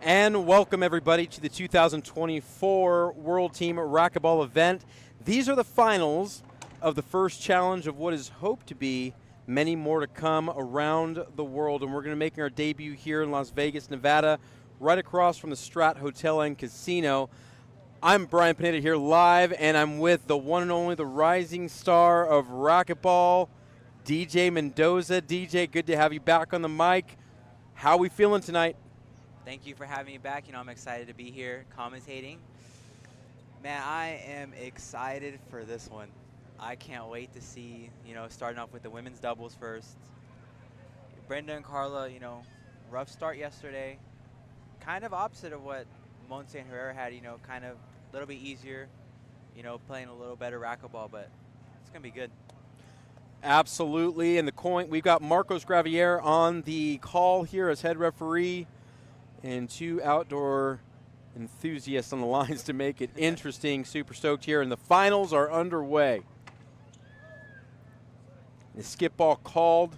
And welcome everybody to the 2024 World Team Racquetball event. These are the finals of the first challenge of what is hoped to be many more to come around the world. And we're going to make our debut here in Las Vegas, Nevada, right across from the Strat Hotel and Casino. I'm Brian Pineda here live, and I'm with the one and only, the rising star of racquetball, DJ Mendoza. DJ, good to have you back on the mic. How are we feeling tonight? Thank you for having me back. I'm excited to be here commentating. Man, I am excited for this one. I can't wait to see, starting off with the women's doubles first. Brenda and Carla, rough start yesterday. Kind of opposite of what Montse and Herrera had, kind of a little bit easier, playing a little better racquetball, but it's going to be good. Absolutely. And we've got Marcos Gravier on the call here as head referee, and two outdoor enthusiasts on the lines to make it interesting. Super stoked here, and the finals are underway. The skip ball called.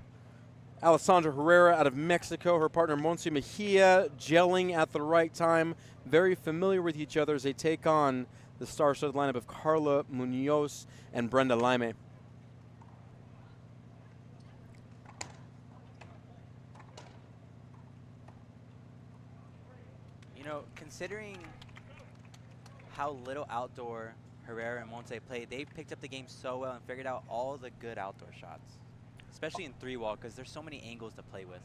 Alessandra Herrera out of Mexico, her partner Montse Mejia gelling at the right time. Very familiar with each other as they take on the star-studded lineup of Carla Munoz and Brenda Laime. Considering how little outdoor Herrera and Montse played, they picked up the game so well and figured out all the good outdoor shots, especially in three-wall, because there's so many angles to play with.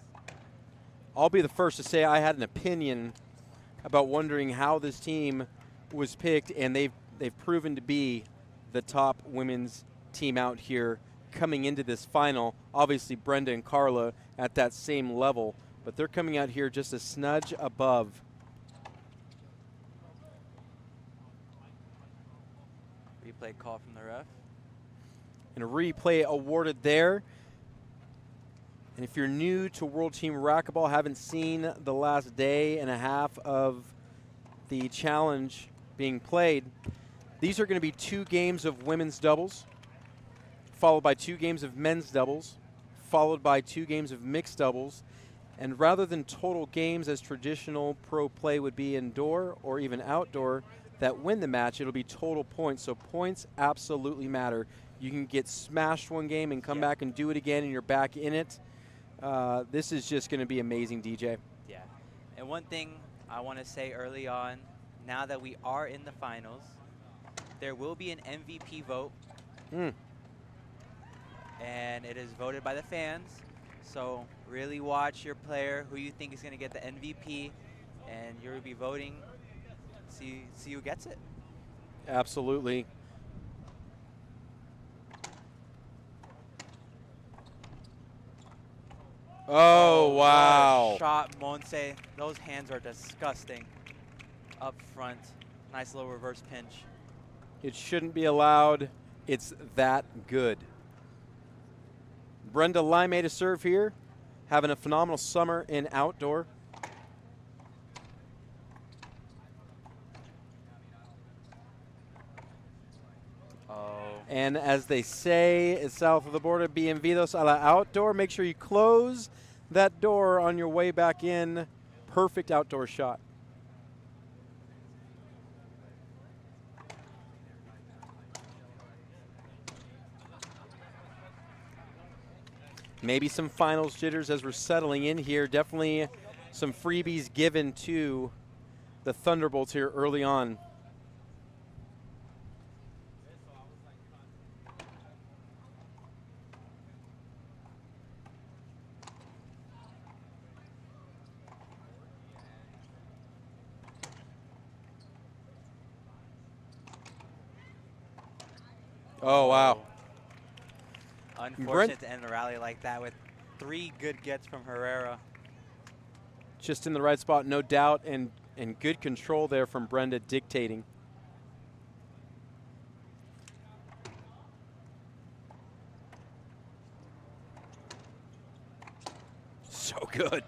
I'll be the first to say I had an opinion about wondering how this team was picked, and they've proven to be the top women's team out here coming into this final. Obviously, Brenda and Carla at that same level, but they're coming out here just a smidge above. Replay call from the ref. And a replay awarded there. And if you're new to World Team Racquetball, haven't seen the last day and a half of the challenge being played, these are going to be 2 games of women's doubles, followed by 2 games of men's doubles, followed by 2 games of mixed doubles. And rather than total games as traditional pro play would be indoor or even outdoor that win the match, it'll be total points. So points absolutely matter. You can get smashed one game and come back and do it again, and you're back in it. This is just going to be amazing, DJ. Yeah. And one thing I want to say early on, now that we are in the finals, there will be an MVP vote. And it is voted by the fans. So really watch your player, who you think is going to get the MVP, and you'll be voting. See who gets it. Absolutely. Oh, wow. Shot, Montse. Those hands are disgusting. Up front. Nice little reverse pinch. It shouldn't be allowed. It's that good. Brenda Laime to serve here, having a phenomenal summer in outdoor. And as they say south of the border, bienvenidos a la outdoor. Make sure you close that door on your way back in. Perfect outdoor shot. Maybe some finals jitters as we're settling in here. Definitely some freebies given to the Thunderbolts here early on. Oh, wow. Unfortunate to end the rally like that with 3 good gets from Herrera. Just in the right spot, no doubt, and good control there from Brenda dictating. So good.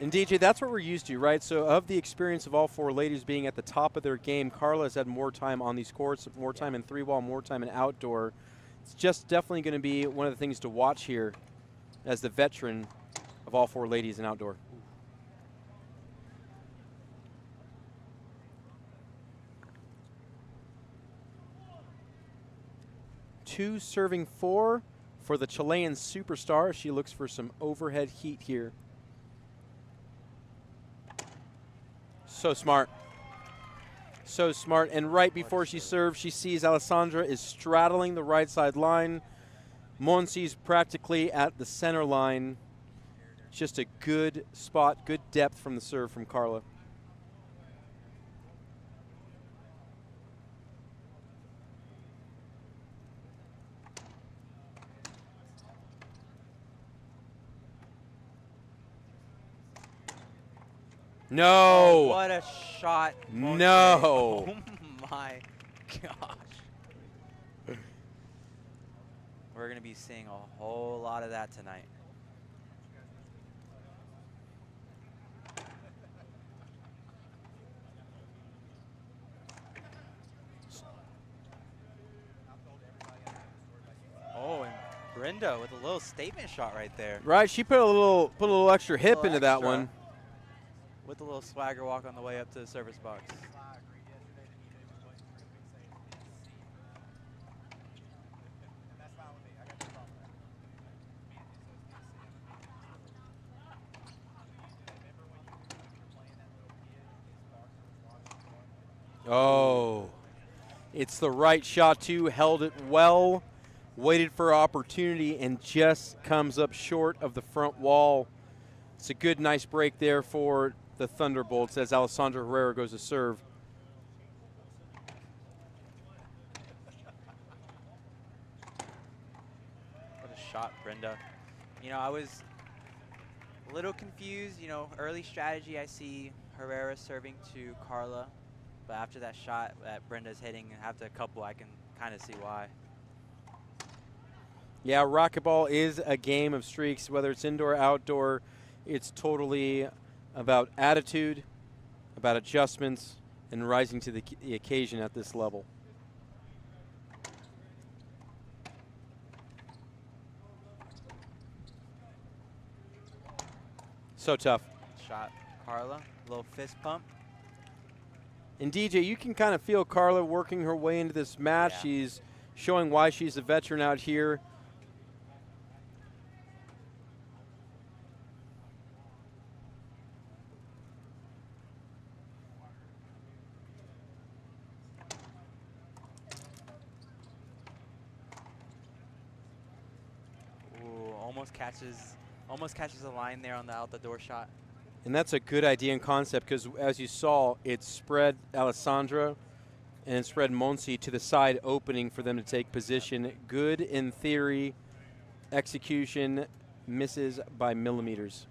And DJ, that's what we're used to, right? So of the experience of all 4 ladies being at the top of their game, Carla has had more time on these courts, more time in 3-wall, more time in outdoor. It's just definitely going to be one of the things to watch here as the veteran of all 4 ladies in outdoor. 2 serving 4 for the Chilean superstar. She looks for some overhead heat here. So smart. So smart. And right before she serves, she sees Alessandra is straddling the right side line. Monsi's practically at the center line. Just a good spot, good depth from the serve from Carla. No. Oh, what a shot. No. Oh my gosh. We're going to be seeing a whole lot of that tonight. Oh, and Brenda with a little statement shot right there. Right, she put a little extra hip into that one. With a little swagger walk on the way up to the service box. Oh, it's the right shot too, held it well, waited for opportunity, and just comes up short of the front wall. It's a good, nice break there for the Thunderbolts as Alessandra Herrera goes to serve. What a shot, Brenda. You know, I was a little confused. You know, early strategy, I see Herrera serving to Carla. But after that shot that Brenda's hitting, after a couple, I can kind of see why. Yeah, racquetball is a game of streaks, whether it's indoor, outdoor. It's totally about attitude, about adjustments, and rising to the occasion at this level. So tough. Shot, Carla, little fist pump. And DJ, you can kind of feel Carla working her way into this match. Yeah. She's showing why she's a veteran out here. Ooh, almost catches a line there on the out the door shot. And that's a good idea and concept because, as you saw, it spread Alessandra and it spread Monsi to the side opening for them to take position. Good in theory. Execution misses by millimeters.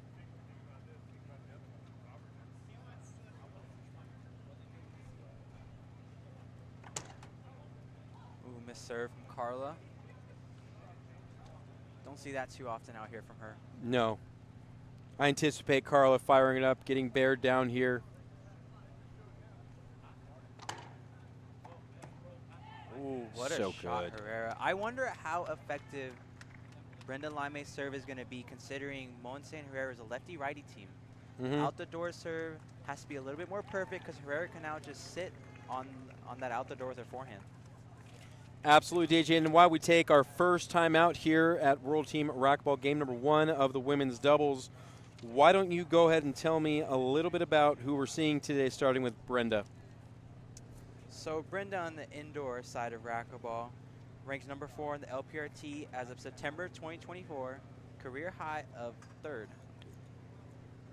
Ooh, miss serve from Carla. Don't see that too often out here from her. No. I anticipate Carla firing it up, getting bared down here. Ooh, what So a shot, good. Herrera. I wonder how effective Brenda Lime's serve is going to be, considering Monse and Herrera is a lefty-righty team. Out the door serve has to be a little bit more perfect because Herrera can now just sit on that out the door with her forehand. Absolutely, DJ. And while we take our first time out here at World Team Racquetball game number 1 of the women's doubles, why don't you go ahead and tell me a little bit about who we're seeing today, starting with Brenda. So Brenda on the indoor side of racquetball ranks number 4 in the LPRT as of September 2024, career high of 3rd.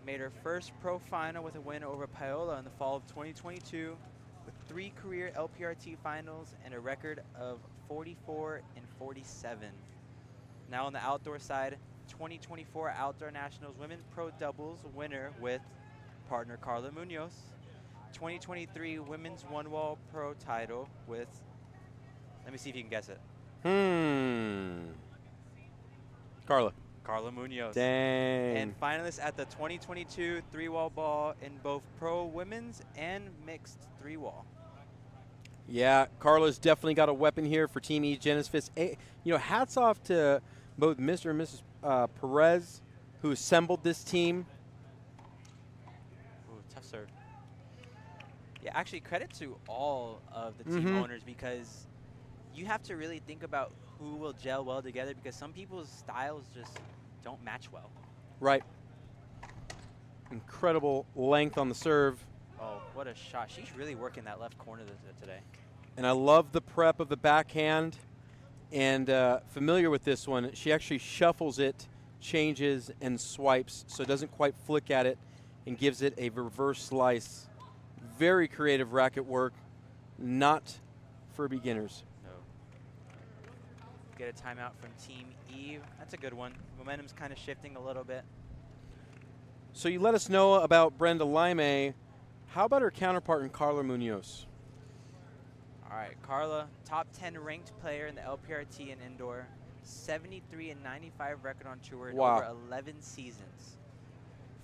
Made her first pro final with a win over Paola in the fall of 2022, with 3 career LPRT finals and a record of 44 and 47. Now on the outdoor side, 2024 Outdoor Nationals Women Pro Doubles winner with partner Carla Munoz. 2023 Women's One Wall Pro title with, let me see if you can guess it. Carla. Carla Munoz. Dang. And finalist at the 2022 three-wall ball in both pro women's and mixed three-wall. Yeah, Carla's definitely got a weapon here for Team E Genesis. You know, hats off to both Mr. and Mrs. Perez, who assembled this team. Ooh, tough serve. Yeah, actually, credit to all of the team owners, because you have to really think about who will gel well together because some people's styles just don't match well. Right. Incredible length on the serve. Oh, what a shot. She's really working that left corner today. And I love the prep of the backhand. And familiar with this one, she actually shuffles it, changes, and swipes, so it doesn't quite flick at it, and gives it a reverse slice. Very creative racket work, not for beginners. No. Get a timeout from Team Eve. That's a good one. Momentum's kind of shifting a little bit. So you let us know about Brenda Lime. How about her counterpart in Carla Munoz? All right, Carla, top 10 ranked player in the LPRT and indoor, 73 and 95 record on tour in over 11 seasons.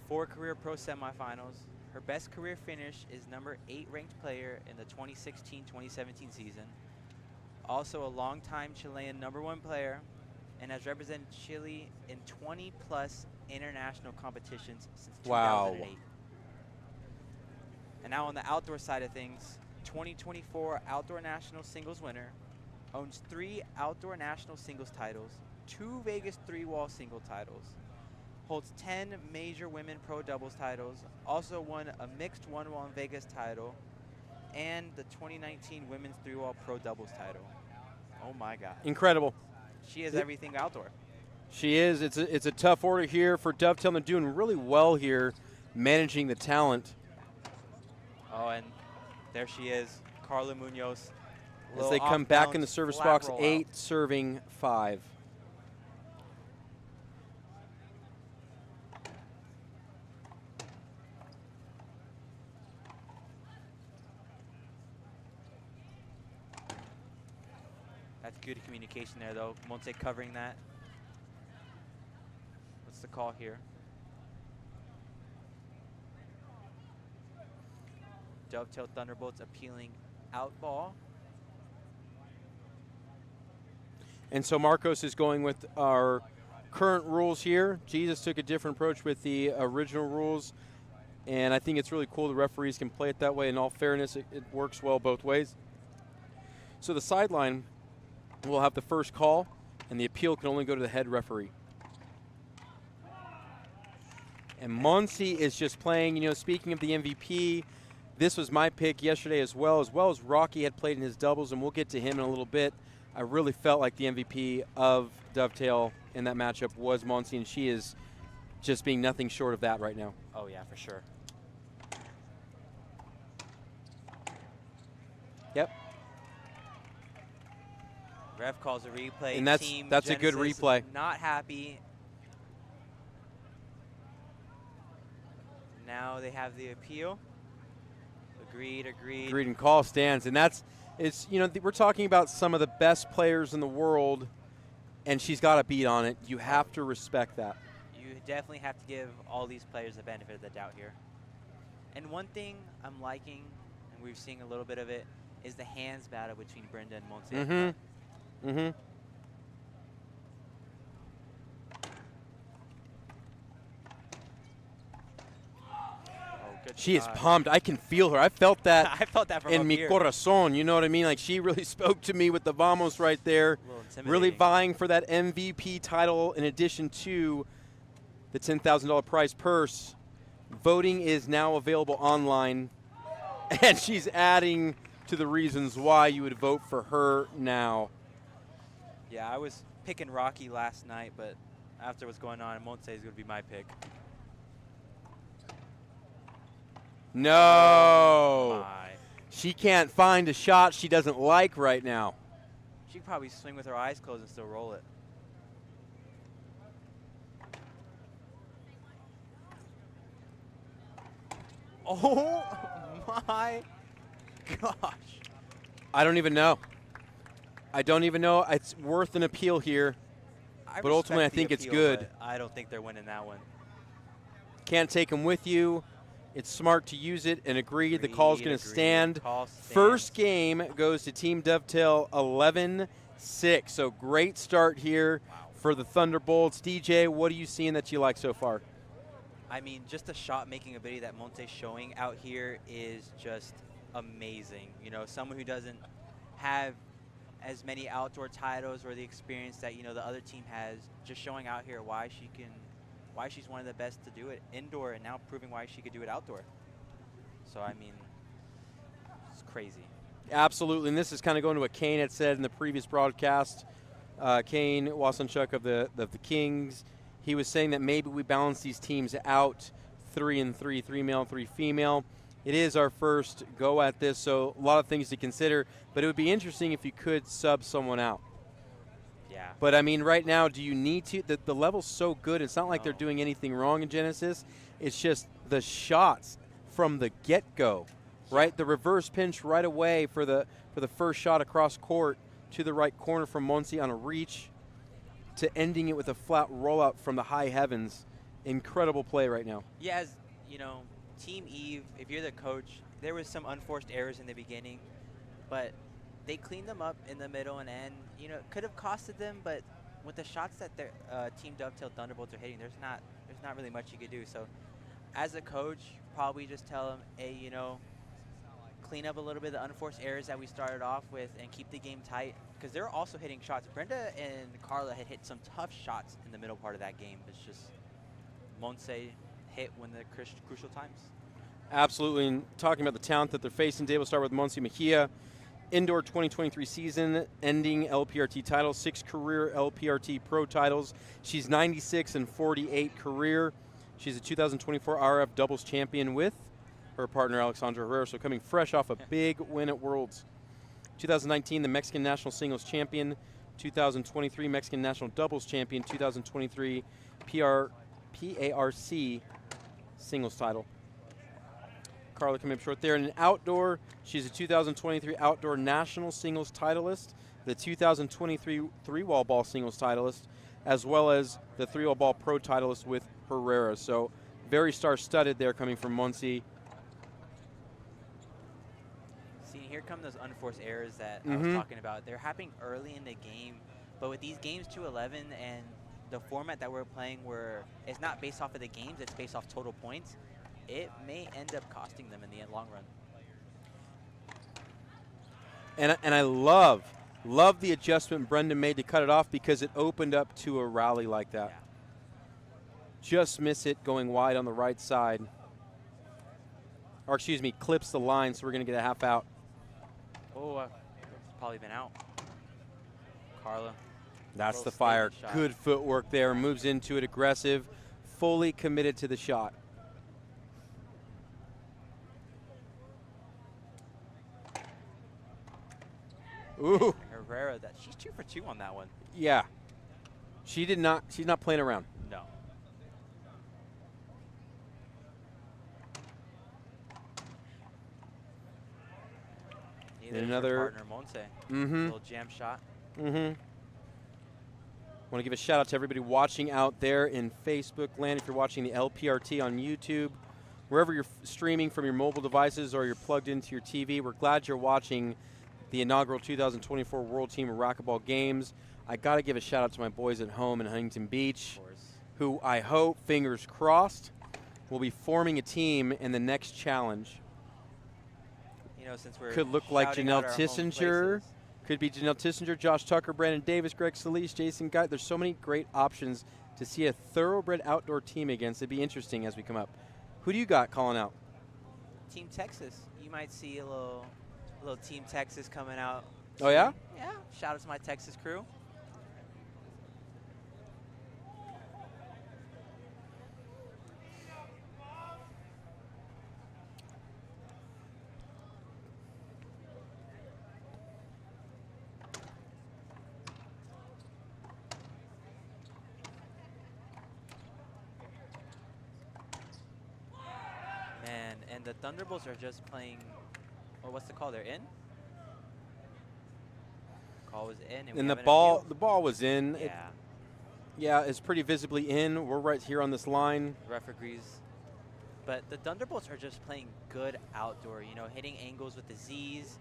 4 career pro semifinals. Her best career finish is number 8 ranked player in the 2016-2017 season. Also a longtime Chilean #1 player and has represented Chile in 20 plus international competitions since 2008. And now on the outdoor side of things, 2024 Outdoor National Singles winner, owns 3 Outdoor National Singles titles, 2 Vegas 3-wall single titles, holds 10 major women pro doubles titles, also won a mixed 1-wall in Vegas title, and the 2019 women's 3-wall pro doubles title. Oh my God. Incredible. She is everything outdoor. She is. It's a tough order here for Dovetail. They're doing really well here, managing the talent. Oh, and there she is, Carla Munoz. As they come back in the service box, 8 serving 5. That's good communication there, though. Monte covering that. What's the call here? Dovetail Thunderbolts appealing out ball. And so Marcos is going with our current rules here. Jesus took a different approach with the original rules, and I think it's really cool the referees can play it that way. In all fairness, it works well both ways. So the sideline will have the first call, and the appeal can only go to the head referee. And Monse is just playing, you know, speaking of the MVP, this was my pick yesterday as well as Rocky had played in his doubles, and we'll get to him in a little bit. I really felt like the MVP of Dovetail in that matchup was Monse, and she is just being nothing short of that right now. Oh, yeah, for sure. Yep. Ref calls a replay. And that's Team a good Genesis replay. Not happy. Now they have the appeal. Agreed. Agreed, and call stands. And it's you know, we're talking about some of the best players in the world, and she's got a beat on it. You have to respect that. You definitely have to give all these players the benefit of the doubt here. And one thing I'm liking, and we've seen a little bit of it, is the hands battle between Brenda and Monse. Mm-hmm. Mm-hmm. She is pumped. I can feel her. I felt that. I felt that from in mi here. corazón. You know what I mean? Like, she really spoke to me with the vamos right there. Really vying for that MVP title in addition to the $10,000 prize purse. Voting is now available online, and she's adding to the reasons why you would vote for her now. Yeah, I was picking Rocky last night, but after what's going on, Monse is going to be my pick. No. Oh she can't find a shot she doesn't like right now. She could probably swing with her eyes closed and still roll it. Oh my gosh. I don't even know. It's worth an appeal here. But ultimately, I think it's good. I don't think they're winning that one. Can't take them with you. It's smart to use it and agree. The call's going to stand. Call stands. First game goes to Team Dovetail 11-6. So great start here for the Thunderbolts. DJ, what are you seeing that you like so far? I mean, just the shot-making ability that Monte's showing out here is just amazing. You know, someone who doesn't have as many outdoor titles or the experience that, you know, the other team has, just showing out here why she's one of the best to do it indoor, and now proving why she could do it outdoor. So, I mean, it's crazy. Absolutely, and this is kind of going to what Kane had said in the previous broadcast. Kane Wasanchuk of the Kings, he was saying that maybe we balance these teams out 3-3, 3 male, 3 female. It is our first go at this, so a lot of things to consider, but it would be interesting if you could sub someone out. Yeah. But, I mean, right now, do you need to? The level's so good. It's not like they're No. doing anything wrong in Genesis. It's just the shots from the get-go, right? The reverse pinch right away for the first shot across court to the right corner from Monsi on a reach to ending it with a flat rollout from the high heavens. Incredible play right now. Yeah, as you know, Team Eve, if you're the coach, there was some unforced errors in the beginning, but they cleaned them up in the middle and end. You know, it could have costed them, but with the shots that their Team Dovetail Thunderbolts are hitting, there's not really much you could do. So, as a coach, probably just tell them, hey, you know, clean up a little bit of the unforced errors that we started off with and keep the game tight, because they're also hitting shots. Brenda and Carla had hit some tough shots in the middle part of that game. It's just Monse hit when the crucial times. Absolutely, and talking about the talent that they're facing, Dave will start with Monsi Mejia. Indoor 2023 season, ending LPRT titles, 6 career LPRT pro titles. She's 96-48 career. She's a 2024 RF doubles champion with her partner Alexandra Herrera, so coming fresh off a big win at Worlds. 2019, the Mexican National Singles Champion. 2023, Mexican National Doubles Champion. 2023, PARC Singles title. Carla coming up short there. In an outdoor, she's a 2023 Outdoor National Singles titleist, the 2023 three-wall ball singles titleist, as well as the three-wall ball pro titleist with Herrera. So very star-studded there coming from Monsi. See, here come those unforced errors that I was talking about. They're happening early in the game, but with these games 2-11 and the format that we're playing where it's not based off of the games, it's based off total points, it may end up costing them in the long run. And I love the adjustment Brenda made to cut it off, because it opened up to a rally like that. Yeah. Just miss it going wide on the right side. Or excuse me, clips the line, so we're going to get a half out. Oh, it's probably been out. Carla. That's the fire. Good footwork there. Moves into it aggressive. Fully committed to the shot. Ooh. Herrera, she's 2 for 2 on that one. Yeah. She's not playing around. No. And another partner Monse. Mm-hmm. Little jam shot. Mm-hmm. Want to give a shout out to everybody watching out there in Facebook land. If you're watching the LPRT on YouTube, wherever you're streaming from your mobile devices or you're plugged into your TV, we're glad you're watching the inaugural 2024 World Team Racquetball Games. I got to give a shout out to my boys at home in Huntington Beach, who I hope, fingers crossed, will be forming a team in the next challenge. You know, since we're could look like shouting Janelle out our home Tissinger. places. Could be Janelle Tissinger, Josh Tucker, Brandon Davis, Greg Solis, Jason Guy. There's so many great options to see a thoroughbred outdoor team against. It'd be interesting as we come up. Who do you got calling out? Team Texas. You might see a little Team Texas coming out. Oh, yeah? Yeah. Shout out to my Texas crew. Man, and the Thunderbolts are just playing, or what's the call? They're in? Call was in. And the ball was in. Yeah. It's pretty visibly in. We're right here on this line. Ref agrees. But the Thunderbolts are just playing good outdoor, you know, hitting angles with the Z's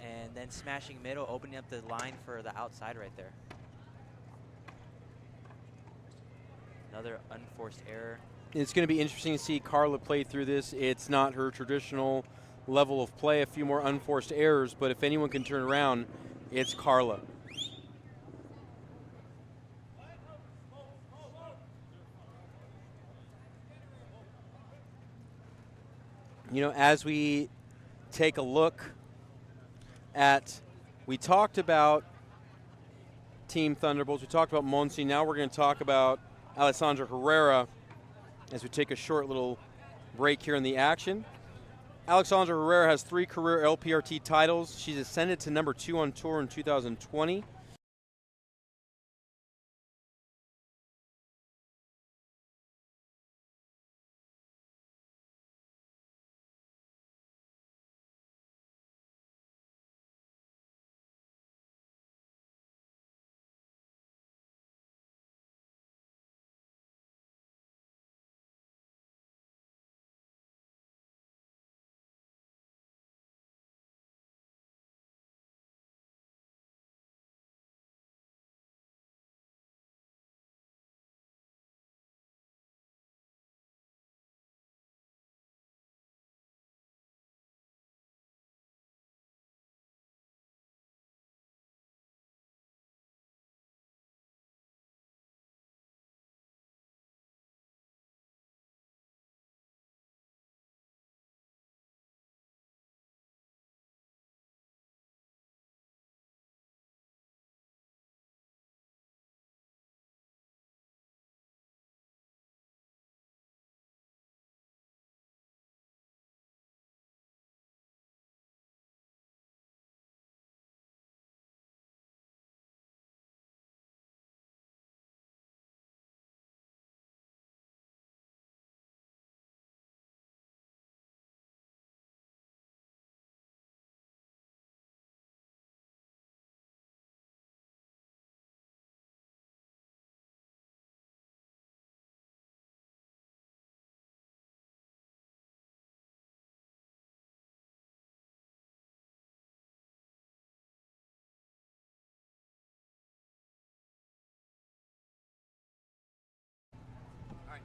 and then smashing middle, opening up the line for the outside right there. Another unforced error. It's going to be interesting to see Carla play through this. It's not her traditional level of play, a few more unforced errors, but if anyone can turn around, It's Carla. You know, as we take a look at, we talked about Team Thunderbolts, we talked about Monsi, now we're going to talk about Alessandra Herrera as we take a short little break here in the action. Alexandra Herrera has 3 career LPRT titles. She's ascended to number 2 on tour in 2020.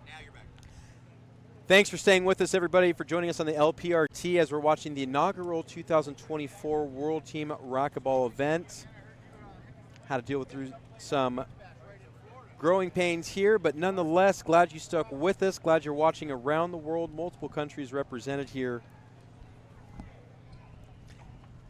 Now you're back. Thanks for staying with us, everybody, for joining us on the LPRT as we're watching the inaugural 2024 World Team Racquetball event. Had to deal with through some growing pains here, but nonetheless, glad you stuck with us. Glad you're watching around the world, multiple countries represented here.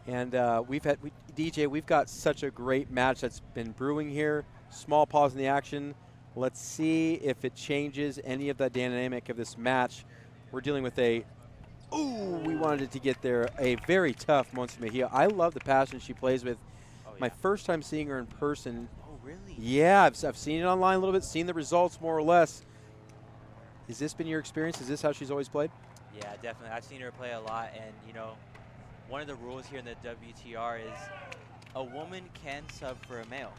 And DJ, we've got such a great match that's been brewing here. Small pause in the action. Let's see if it changes any of the dynamic of this match. We're dealing with we wanted it to get there. A very tough Monsi Mejia. I love the passion she plays with. Oh, yeah. My first time seeing her in person. Oh, really? Yeah, I've seen it online a little bit, seen the results more or less. Has this been your experience? Is this how she's always played? Yeah, definitely. I've seen her play a lot, and, you know, one of the rules here in the WTR is a woman can sub for a male.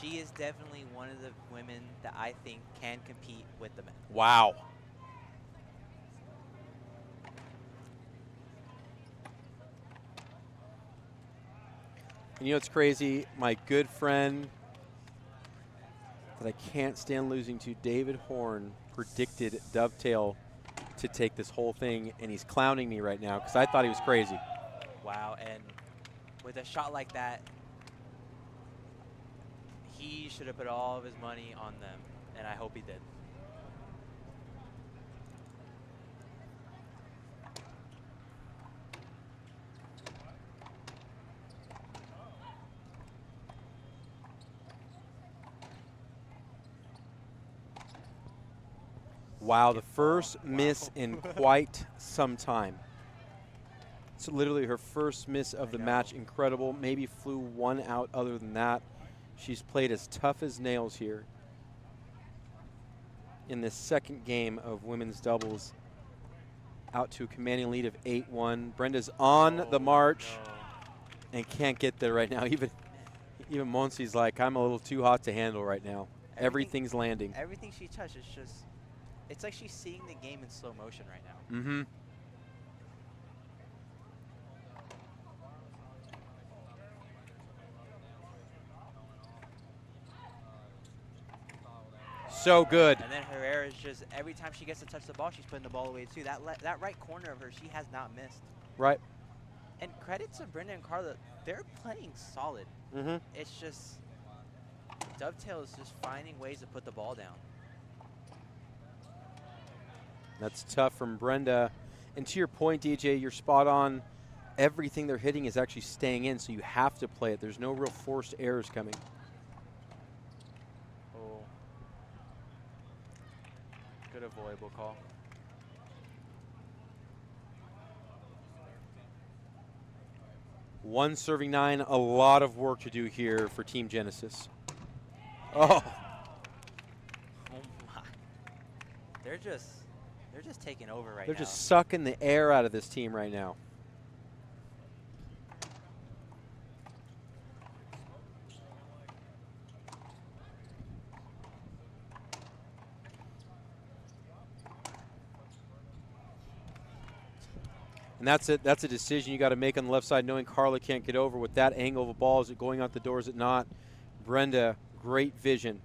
She is definitely one of the women that I think can compete with the men. Wow. And you know what's crazy? My good friend that I can't stand losing to, David Horn, predicted Dovetail to take this whole thing, and he's clowning me right now because I thought he was crazy. Wow, and with a shot like that, he should have put all of his money on them, and I hope he did. Wow, the first miss in quite some time. It's literally her first miss of the match. Incredible. Maybe flew one out other than that. She's played as tough as nails here in this second game of women's doubles. Out to a commanding lead of 8-1. Brenda's on the march and can't get there right now. Even Monsi's like, I'm a little too hot to handle right now. Everything's landing. Everything she touches just, it's like she's seeing the game in slow motion right now. Mm-hmm. So good. And then Herrera is just, every time she gets to touch the ball, she's putting the ball away too. That right corner of her, she has not missed. Right. And credit to Brenda and Carla, they're playing solid. Mm-hmm. It's just Dovetail is just finding ways to put the ball down. That's tough from Brenda. And to your point, DJ, you're spot on. Everything they're hitting is actually staying in, so you have to play it. There's no real forced errors coming. Oh. Good avoidable call. One serving 9, a lot of work to do here for Team Genesis. Oh. Oh my. They're just taking over right now. They're just sucking the air out of this team right now. And that's it. That's a decision you got to make on the left side, knowing Carla can't get over with that angle of a ball. Is it going out the door? Is it not? Brenda, great vision.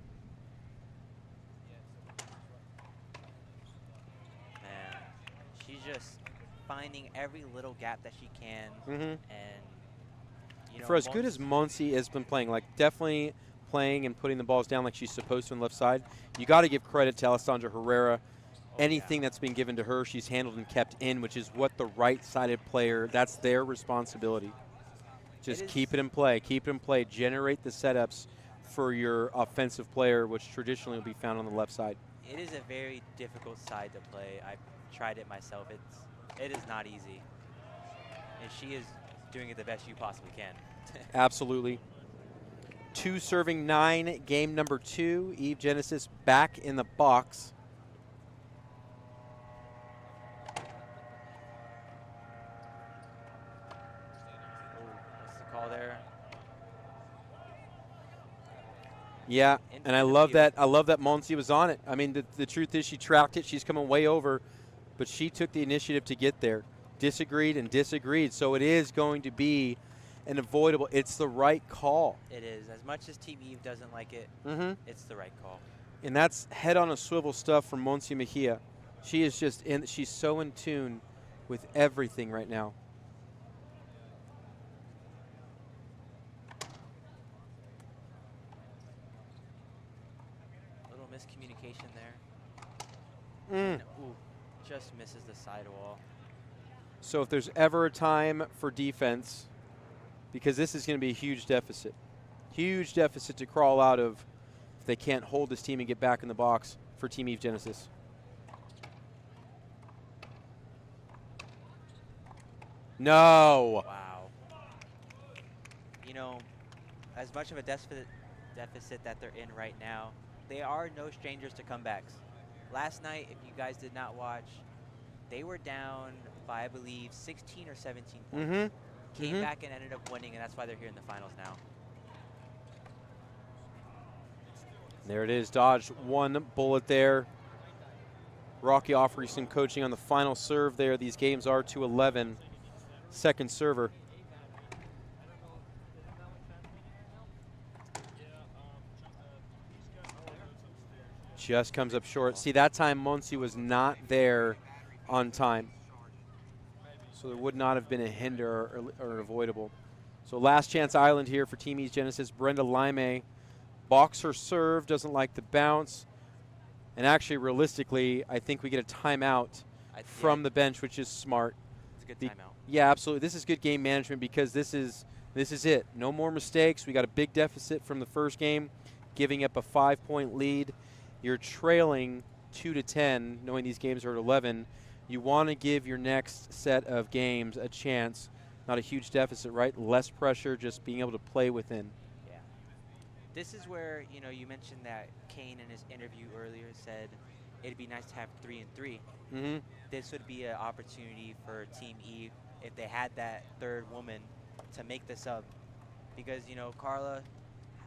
Man, she's just finding every little gap that she can. Mm-hmm. And you know, for as good as Monsi has been playing, like definitely playing and putting the balls down like she's supposed to on the left side, you got to give credit to Alessandra Herrera. Anything that's been given to her, she's handled and kept in, which is what the right-sided player, that's their responsibility. Just keep it in play, generate the setups for your offensive player, which traditionally will be found on the left side. It is a very difficult side to play. I've tried it myself. It is not easy. And she is doing it the best you possibly can. Absolutely. 2 serving 9, game number 2. Eve Genesis back in the box. There. Yeah, and I love that. I love that Monsi was on it. I mean, the truth is she tracked it. She's coming way over, but she took the initiative to get there. Disagreed and disagreed. So it is going to be an avoidable. It's the right call. It is. As much as Team Eve doesn't like it, it's the right call. And that's head on a swivel stuff from Monsi Mejia. She is just in. She's so in tune with everything right now. Miscommunication there. And, just misses the sidewall. So if there's ever a time for defense, because this is going to be a huge deficit to crawl out of if they can't hold this team and get back in the box for Team Eve Genesis. No. Wow. You know, as much of a deficit that they're in right now, they are no strangers to comebacks. Last night, if you guys did not watch, they were down by, I believe, 16 or 17 points. Came back and ended up winning, and that's why they're here in the finals now. There it is. Dodged one bullet there. Rocky offering some coaching on the final serve there. These games are to 11. Second server. Just comes up short. See, that time Monsi was not there on time. So there would not have been a hinder or avoidable. So last chance island here for Team East Genesis. Brenda Lime. Box her serve, doesn't like the bounce. And actually, realistically, I think we get a timeout from the bench, which is smart. It's a good timeout. Yeah, absolutely. This is good game management because this is it. No more mistakes. We got a big deficit from the first game, giving up a 5-point lead. You're trailing 2-10, knowing these games are at 11. You want to give your next set of games a chance. Not a huge deficit, right? Less pressure, just being able to play within. Yeah. This is where, you know, you mentioned that Kane in his interview earlier said it'd be nice to have 3 and 3. This would be an opportunity for Team Eve if they had that third woman to make the sub. Because, you know, Carla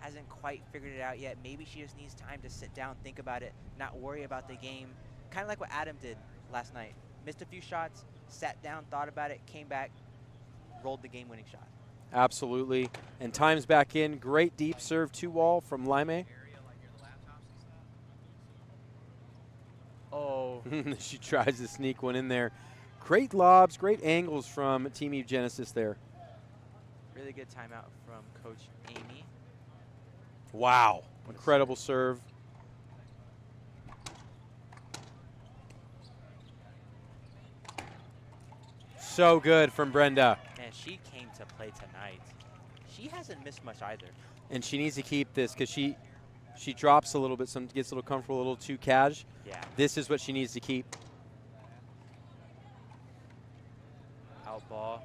hasn't quite figured it out yet. Maybe she just needs time to sit down, think about it, not worry about the game. Kind of like what Adam did last night. Missed a few shots, sat down, thought about it, came back, rolled the game-winning shot. Absolutely. And time's back in. Great deep serve two-wall from Lime. Oh. She tries to sneak one in there. Great lobs, great angles from Team Eve Genesis there. Really good timeout from Coach Amy. Wow. Incredible serve. So good from Brenda. Man, she came to play tonight. She hasn't missed much either. And she needs to keep this because she drops a little bit, gets a little comfortable, a little too cash. Yeah. This is what she needs to keep. Out ball.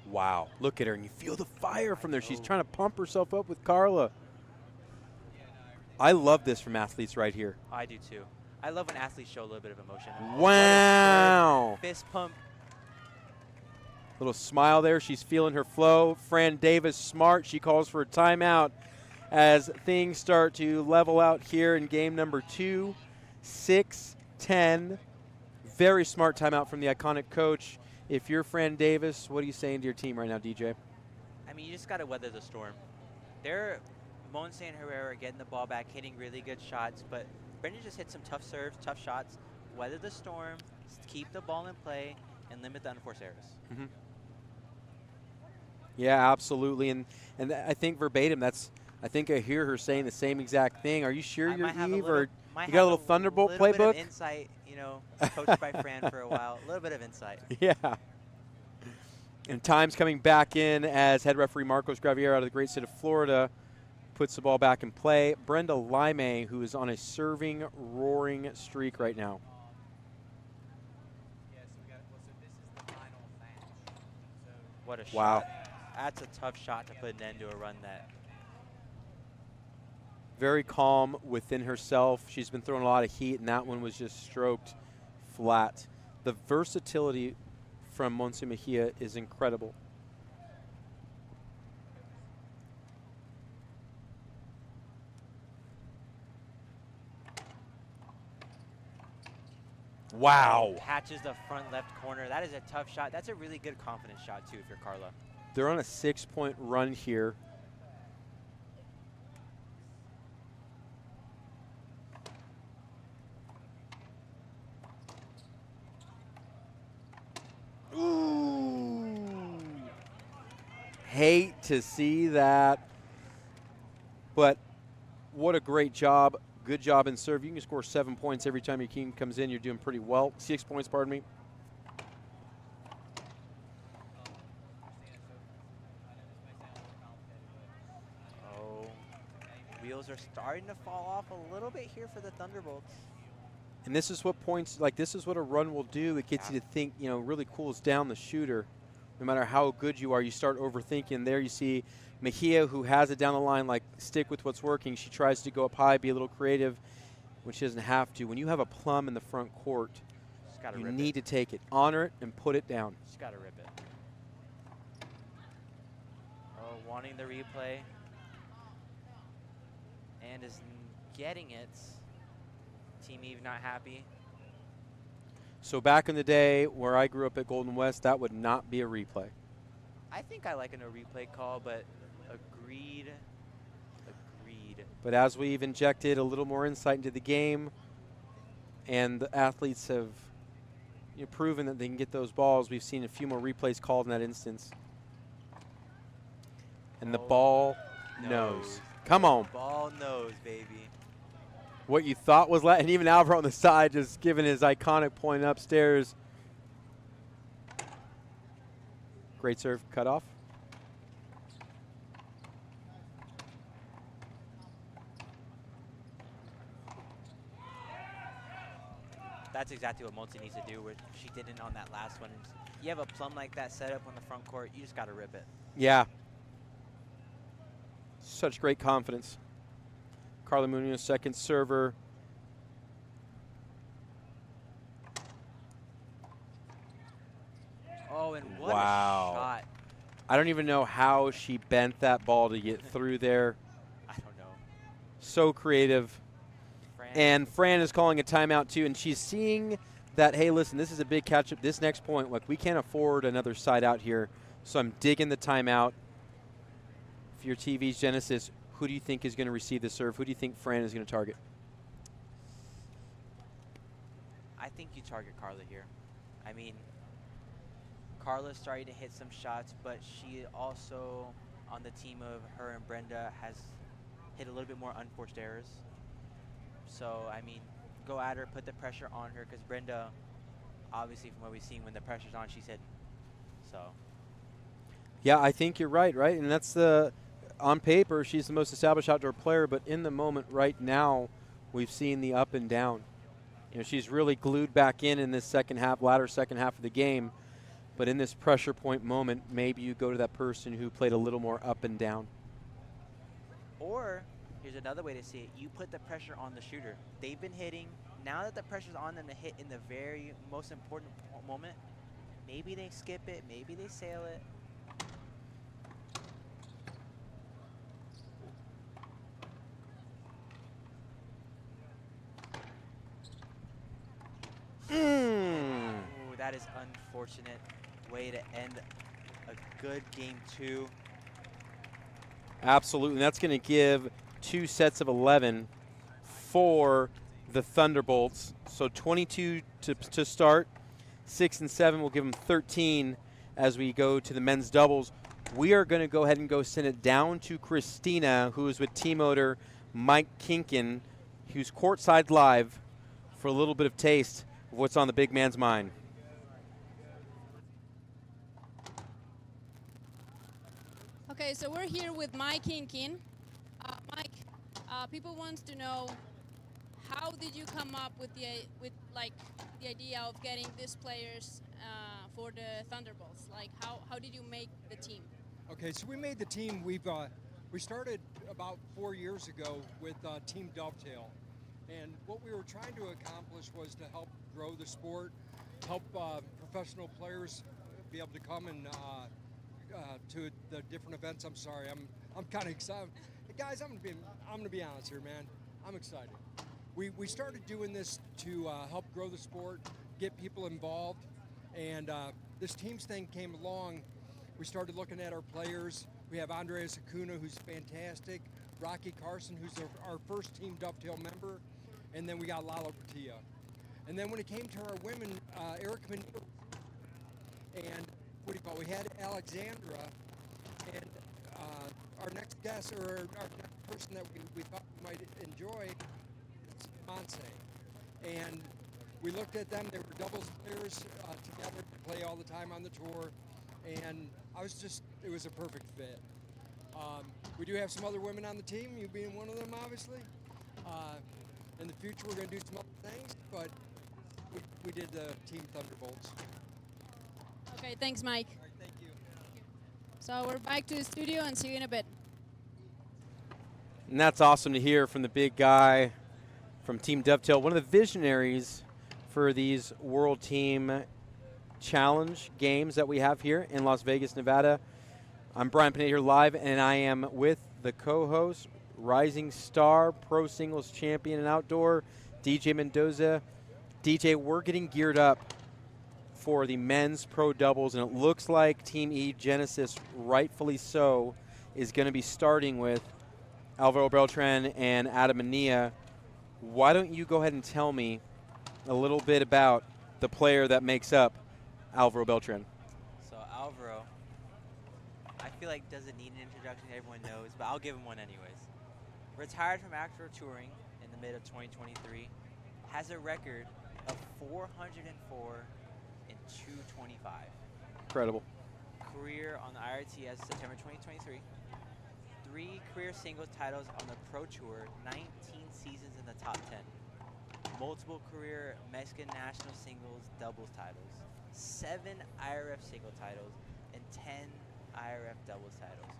Wow. Look at her, and you feel the fire from there. She's trying to pump herself up with Carla. I love this from athletes right here. I do too. I love when athletes show a little bit of emotion. Wow. Fist pump. Little smile there. She's feeling her flow. Fran Davis smart. She calls for a timeout as things start to level out here in game number 2. 6-10. Very smart timeout from the iconic coach. If you're Fran Davis, what are you saying to your team right now, DJ? I mean, you just got to weather the storm. Monse and Herrera are getting the ball back, hitting really good shots, but Brenda just hit some tough serves, tough shots. Weather the storm, keep the ball in play, and limit the unforced errors. Mm-hmm. Yeah, absolutely. And I think verbatim, I think I hear her saying the same exact thing. Are you sure you're Eve, or you got a little Thunderbolt playbook? Bit of insight, coached by Fran for a while. A little bit of insight. Yeah. And time's coming back in as head referee Marcos Gravier out of the great state of Florida puts the ball back in play. Brenda Lime, who is on a serving, roaring streak right now. What a wow. shot. That's a tough shot to put an end to a run that. Very calm within herself. She's been throwing a lot of heat, and that one was just stroked flat. The versatility from Monse Mejia is incredible. Wow. Catches the front left corner. That is a tough shot. That's a really good confidence shot, too, if you're Carla. They're on a 6-point run here. Ooh. Hate to see that. But what a great job. Good job in serve. You can score 7 points every time your team comes in. You're doing pretty well. 6 points, pardon me. Oh, wheels are starting to fall off a little bit here for the Thunderbolts. And this is what points, like this is what a run will do. It gets you to think, really cools down the shooter. No matter how good you are, you start overthinking. There you see Mejia, who has it down the line, like stick with what's working. She tries to go up high, be a little creative, when she doesn't have to. When you have a plum in the front court, you need to take it, honor it, and put it down. She's got to rip it. Oh, wanting the replay. And is getting it. Team Eve not happy. So back in the day where I grew up at Golden West, that would not be a replay. I think I like a no replay call, but agreed. But as we've injected a little more insight into the game, and the athletes have proven that they can get those balls, we've seen a few more replays called in that instance. And the ball knows. Come on. Ball knows, baby. What you thought was and even Alvaro on the side just giving his iconic point upstairs. Great serve, cut off. That's exactly what Monse needs to do, where she didn't on that last one. You have a plum like that set up on the front court, you just got to rip it. Yeah. Such great confidence. Carla Munoz, second server. Oh, and what a shot. I don't even know how she bent that ball to get through there. I don't know. So creative. And Fran is calling a timeout too, and she's seeing that, hey, listen, this is a big catch-up. This next point, like, we can't afford another side out here, so I'm digging the timeout. For your TV's Genesis, who do you think is going to receive the serve? Who do you think Fran is going to target? I think you target Carla here. I mean, Carla's starting to hit some shots, but she also, on the team of her and Brenda, has hit a little bit more unforced errors. So, I mean, go at her, put the pressure on her, because Brenda, obviously from what we've seen, when the pressure's on, she's hitting. So. Yeah, I think you're right, and that's the, on paper, she's the most established outdoor player, but in the moment right now, we've seen the up and down. You know, she's really glued back in this second half, latter second half of the game, but in this pressure point moment, maybe you go to that person who played a little more up and down. Or, here's another way to see it. You put the pressure on the shooter. They've been hitting. Now that the pressure's on them to hit in the very most important moment, maybe they skip it, maybe they sail it. Ooh, that is unfortunate. Way to end a good game 2. Absolutely, and that's going to give 2 sets of 11 for the Thunderbolts. So 22 to start. 6 and 7 will give them 13 as we go to the men's doubles. We are going to go ahead and go send it down to Christina, who is with team owner Mike Kinkin, who's courtside live for a little bit of taste of what's on the big man's mind. Okay, so we're here with Mike Kinkin. Mike, people want to know, how did you come up with the idea of getting these players for the Thunderbolts? Like, how did you make the team? Okay, so we made the team. We started about 4 years ago with Team Dovetail, and what we were trying to accomplish was to help grow the sport, help professional players be able to come and to the different events. I'm sorry, I'm kind of excited, guys. I'm gonna be honest here, man. I'm excited. We started doing this to help grow the sport, get people involved, and this teams thing came along. We started looking at our players. We have Andrea Sakuna, who's fantastic, Rocky Carson, who's our first Team Dovetail member, and then we got Lalo Portilla. And then when it came to our women, Eric Manil, and we had Alexandra, and our next guest, or our next person that we thought we might enjoy is Monse. And we looked at them. They were doubles players together, to play all the time on the tour, and it was a perfect fit. We do have some other women on the team, you being one of them, obviously. In the future, we're going to do some other things, but we did the Team Thunderbolts. Okay, thanks, Mike. All right, thank you. So we're back to the studio and see you in a bit. And that's awesome to hear from the big guy from Team Dovetail, one of the visionaries for these World Team Challenge games that we have here in Las Vegas, Nevada. I'm Brian Pineda here live, and I am with the co-host, rising star, pro singles champion and outdoor, DJ Mendoza. DJ, we're getting geared up for the men's pro doubles, and it looks like Team E Genesis, rightfully so, is going to be starting with Alvaro Beltran and Adam Mania. Why don't you go ahead and tell me a little bit about the player that makes up Alvaro Beltran? So Alvaro, I feel like doesn't need an introduction, everyone knows, but I'll give him one anyways. Retired from outdoor touring in the mid of 2023, has a record of 404 and 225. Incredible. Career on the IRT as of September 2023. 3 career singles titles on the Pro Tour, 19 seasons in the top 10. Multiple career Mexican national singles doubles titles, 7 IRF single titles, and 10 IRF doubles titles.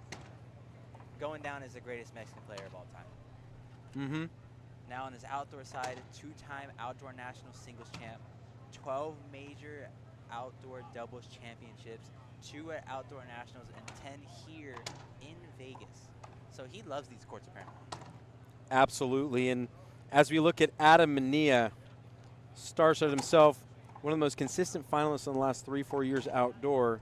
Going down as the greatest Mexican player of all time. Mm-hmm. Now on his outdoor side, 2-time outdoor national singles champ, 12 major outdoor doubles championships, 2 at outdoor nationals, and 10 here in Vegas. So he loves these courts apparently. Absolutely, and as we look at Adam Mania, star-studded himself, one of the most consistent finalists in the last 3-4 years outdoor.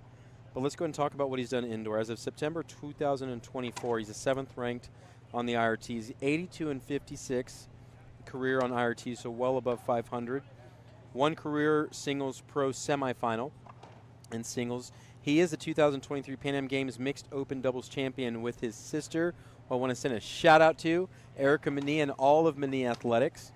But let's go ahead and talk about what he's done indoor. As of September 2024, he's the 7th ranked on the IRTs, 82 and 56 career on IRT, so well above 500. 1 career singles pro semifinal, in singles. He is the 2023 Pan Am Games Mixed Open Doubles Champion with his sister, who I want to send a shout out to, Erica Mania and all of Mania Athletics.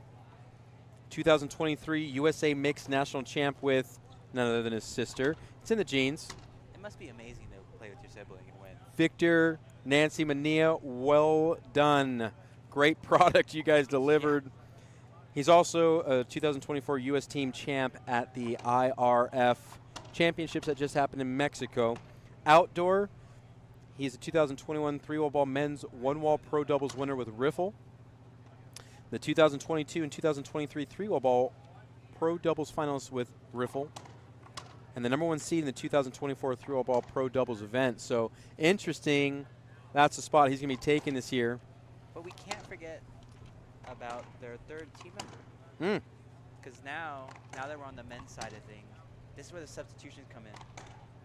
2023 USA Mixed National Champ with none other than his sister. It's in the genes. It must be amazing to play with your sibling and win. Victor, Nancy Mania, well done. Great product you guys delivered. He's also a 2024 U.S. Team Champ at the IRF Championships that just happened in Mexico. Outdoor, he's a 2021 3-wall ball men's 1-wall pro doubles winner with Riffle. The 2022 and 2023 3-wall ball pro doubles finalist with Riffle. And the #1 seed in the 2024 3-wall ball pro doubles event. So interesting. That's the spot he's going to be taking this year. But we can't forget about their third team member. Because now that we're on the men's side of things, this is where the substitutions come in.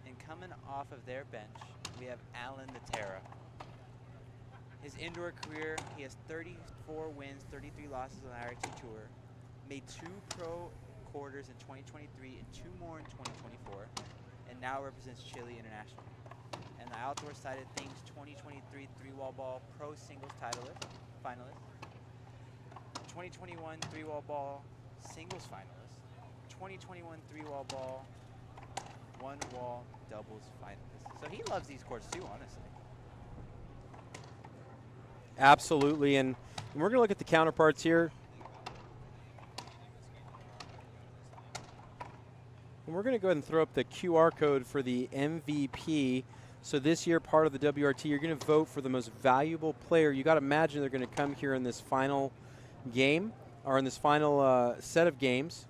And coming off of their bench, we have Alan Natera. His indoor career, he has 34 wins, 33 losses on the IRT Tour. Made 2 pro quarters in 2023 and 2 more in 2024. And now represents Chile internationally. And the outdoor side of things, 2023 3-wall ball pro singles finalist. 2021 3-wall ball singles finalist. 2021 3-wall ball 1-wall doubles finalist. So he loves these courts too, honestly. Absolutely, and we're going to look at the counterparts here. And we're going to go ahead and throw up the QR code for the MVP. So this year, part of the WRT, you're going to vote for the most valuable player. You got to imagine they're going to come here in this final game, or in this final set of games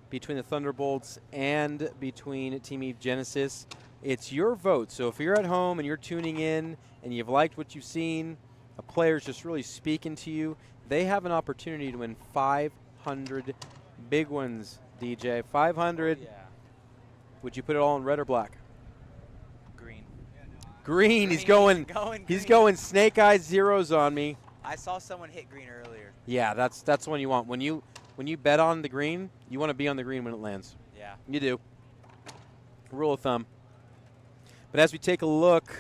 between the Thunderbolts and between Team Eve Genesis. It's your vote. So if you're at home and you're tuning in and you've liked what you've seen, a player's just really speaking to you, they have an opportunity to win 500 big ones, DJ. 500. Yeah. Would you put it all in red or black? Green. He's going snake eyes zeros on me. I saw someone hit green earlier. Yeah, that's the one you want. When you bet on the green, you want to be on the green when it lands. Yeah. You do. Rule of thumb. But as we take a look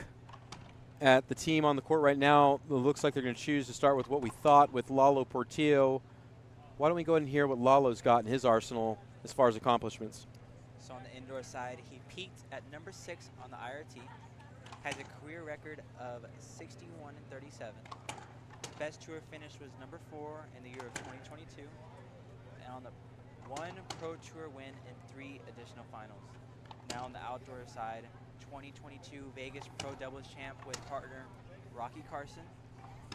at the team on the court right now, it looks like they're going to choose to start with what we thought with Lalo Portillo. Why don't we go ahead and hear what Lalo's got in his arsenal as far as accomplishments? So on the indoor side, he peaked at number 6 on the IRT. Has a career record of 61 and 37. Best tour finish was number 4 in the year of 2022. And on the 1 pro tour win and 3 additional finals. Now on the outdoor side, 2022 Vegas Pro Doubles champ with partner Rocky Carson.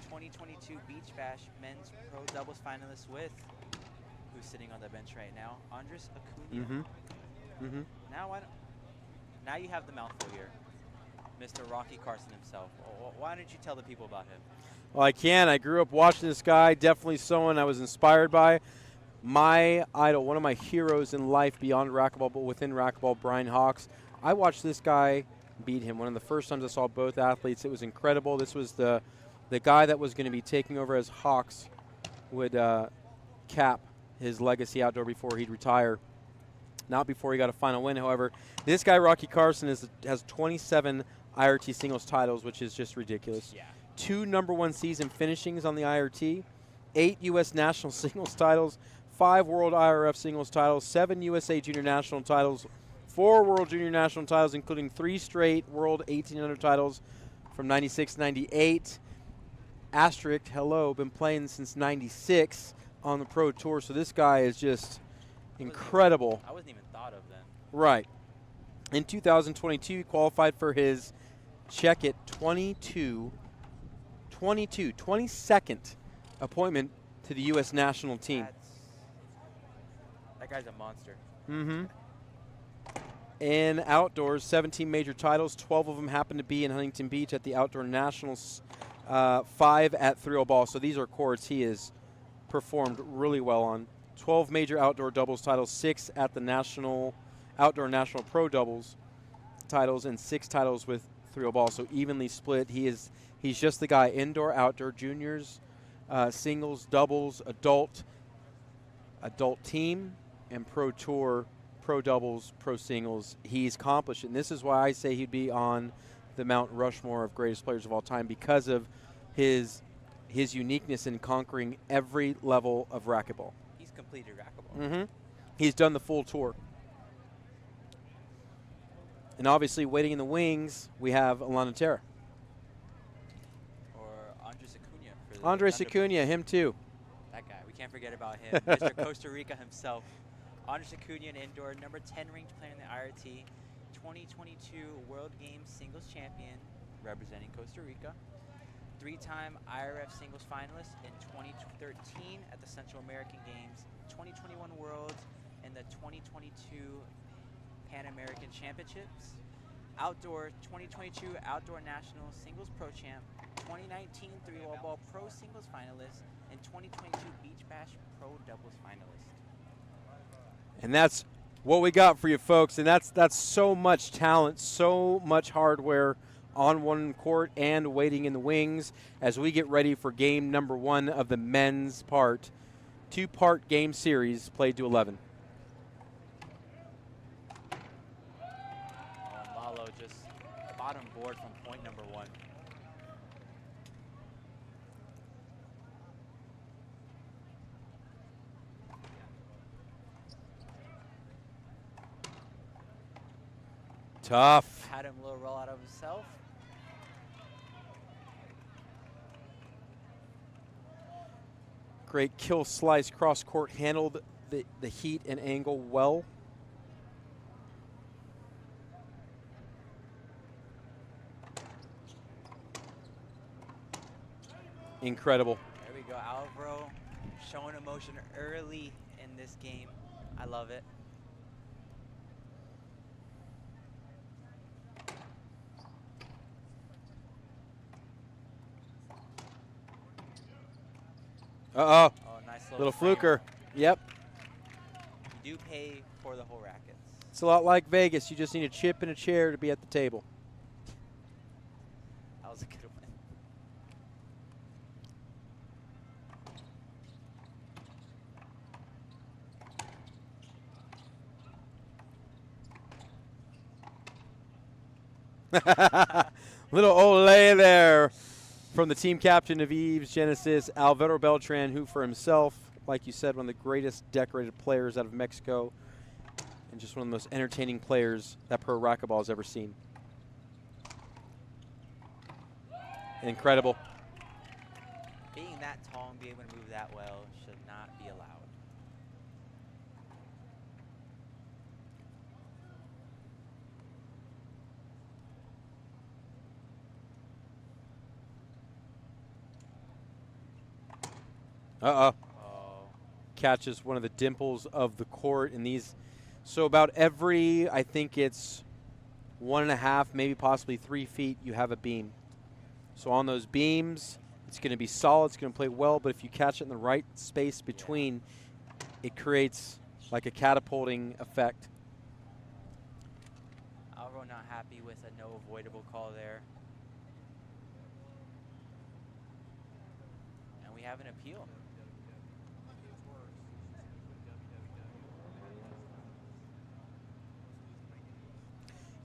2022 Beach Bash men's pro doubles finalist with, who's sitting on the bench right now, Andres Acuna. Now you have the mouthful here. Mr. Rocky Carson himself. Why don't you tell the people about him? Well, I can. I grew up watching this guy. Definitely someone I was inspired by. My idol, one of my heroes in life beyond racquetball, but within racquetball, Brian Hawks. I watched this guy beat him. One of the first times I saw both athletes. It was incredible. This was the guy that was going to be taking over as Hawks would cap his legacy outdoor before he'd retire. Not before he got a final win, however. This guy, Rocky Carson, has 27 IRT singles titles, which is just ridiculous. Yeah. 2 #1 season finishings on the IRT, 8 U.S. national singles titles, 5 World IRF singles titles, 7 USA Junior National titles, 4 World Junior National titles, including 3 straight World 1800 titles from 96-98. Asterisk, hello, been playing since 96 on the Pro Tour, so this guy is just incredible. I wasn't even thought of then. Right. In 2022, he qualified for his, check it, 22nd appointment to the U.S. national team. That guy's a monster. In outdoors, 17 major titles, 12 of them happen to be in Huntington Beach at the Outdoor Nationals, 5 at 3-0 ball. So these are courts he has performed really well on. 12 major outdoor doubles titles, 6 at the Outdoor National Pro Doubles titles, and 6 titles with 3-0 ball. So evenly split. He's just the guy. Indoor, outdoor, juniors, singles, doubles, adult team, and pro tour pro doubles, pro singles. He's accomplished it. And this is why I say he'd be on the Mount Rushmore of greatest players of all time, because of his uniqueness in conquering every level of racquetball. He's completed racquetball. Mm-hmm. He's done the full tour. And obviously, waiting in the wings, we have Alana Terra. Or Andres Acuna. For the Andres Thunderbolts. Acuna, him too. That guy. We can't forget about him. Mr. Costa Rica himself. Andres Acuna, an indoor number 10 ranked player in the IRT. 2022 World Games singles champion representing Costa Rica. 3-time IRF singles finalist in 2013 at the Central American Games, 2021 Worlds, and the 2022 Pan American Championships. Outdoor 2022 Outdoor National Singles Pro Champ, 2019 3-wall ball Pro Singles finalist, and 2022 Beach Bash Pro Doubles finalist. And that's what we got for you folks. And that's so much talent, so much hardware on one court and waiting in the wings as we get ready for game number 1 of the men's part. 2-part game series played to 11. Lalo just bottom board from point number 1. Tough. Had him a little roll out of himself. Great kill slice cross court, handled the heat and angle well. Incredible. There we go, Alvaro showing emotion early in this game. I love it. Uh-oh. Oh, nice Little frame. fluker. Yep. You do pay for the whole rackets. It's a lot like Vegas. You just need a chip and a chair to be at the table. That was a good one. Little Olay there from the team captain of Eve's Genesis, Alvaro Beltran, who for himself, like you said, one of the greatest decorated players out of Mexico and just one of the most entertaining players that pro racquetball has ever seen. Incredible. Being that tall and being able to move that well should not be allowed. Uh-oh. Oh, Catches one of the dimples of the court in these. So about every, I think it's 1.5, maybe possibly 3 feet, you have a beam. So on those beams, it's going to be solid, it's going to play well, but if you catch it in the right space between, it creates like a catapulting effect. Alvaro not happy with a no avoidable call there. And we have an appeal.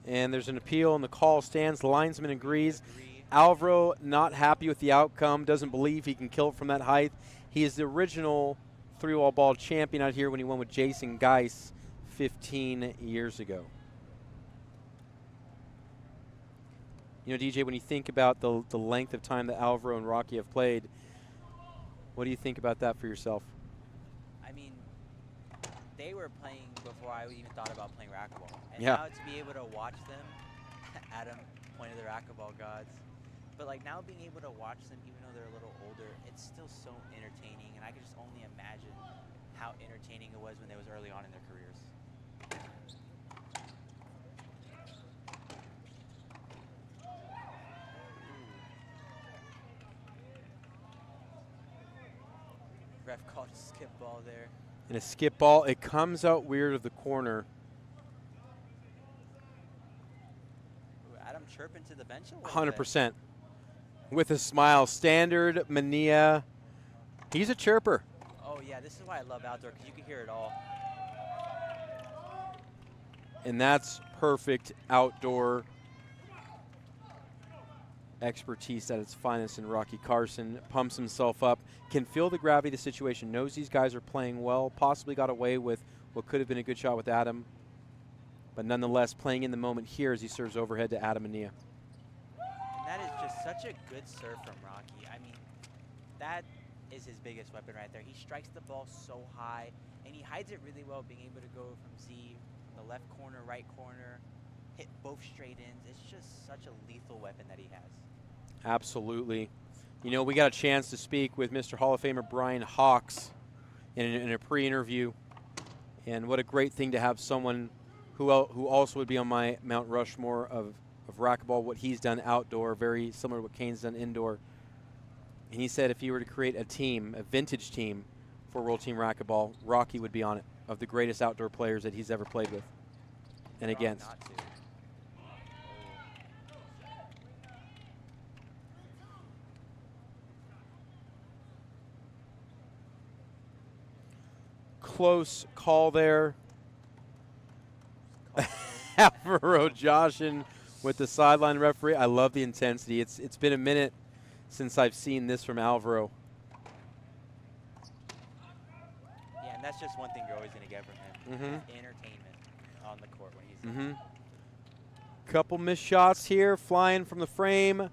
And there's an appeal, and the call stands. The linesman agrees. Alvaro not happy with the outcome, doesn't believe he can kill it from that height. He is the original 3-wall ball champion out here when he won with Jason Geis 15 years ago. You know, DJ, when you think about the length of time that Alvaro and Rocky have played, what do you think about that for yourself? I mean, they were playing before I even thought about playing racquetball. And Yeah. now to be able to watch them, Adam pointed the racquetball gods, but like now being able to watch them even though they're a little older, it's still so entertaining, and I can just only imagine how entertaining it was when they was early on in their careers. Ref called a skip ball there. And a skip ball, it comes out weird of the corner. Ooh, Adam chirping to the bench a little 100%. With a smile. Standard, Mania. He's a chirper. Oh yeah, this is why I love outdoor, because you can hear it all. And that's perfect outdoor expertise at its finest. And Rocky Carson pumps himself up, can feel the gravity of the situation, knows these guys are playing well, possibly got away with what could have been a good shot with Adam, but nonetheless playing in the moment here as he serves overhead to Adam and Nia. And that is just such a good serve from Rocky. I mean, that is his biggest weapon right there. He strikes the ball so high, and he hides it really well, being able to go from Z, the left corner, right corner, hit both straight ins. It's just such a lethal weapon that he has. Absolutely. You know, we got a chance to speak with Mr. Hall of Famer Brian Hawks in a pre-interview, and what a great thing to have someone who also would be on my Mount Rushmore of racquetball, what he's done outdoor, very similar to what Kane's done indoor. And he said if he were to create a team, a vintage team for World Team Racquetball, Rocky would be on it, of the greatest outdoor players that he's ever played with and against. Close call there. Alvaro Joshin with the sideline referee. I love the intensity. It's been a minute since I've seen this from Alvaro. Yeah, and that's just one thing you're always going to get from him. His entertainment on the court when he's in. Couple missed shots here, flying from the frame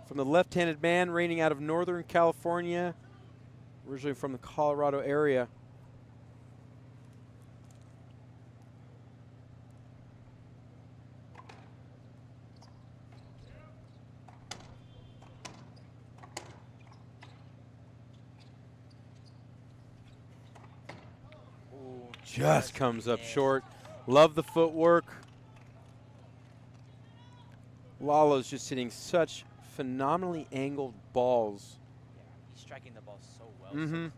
from the left-handed man, reigning out of Northern California, originally from the Colorado area. Just comes up short. Love the footwork. Lalo's just hitting such phenomenally angled balls. Yeah, he's striking the ball so well, so clean.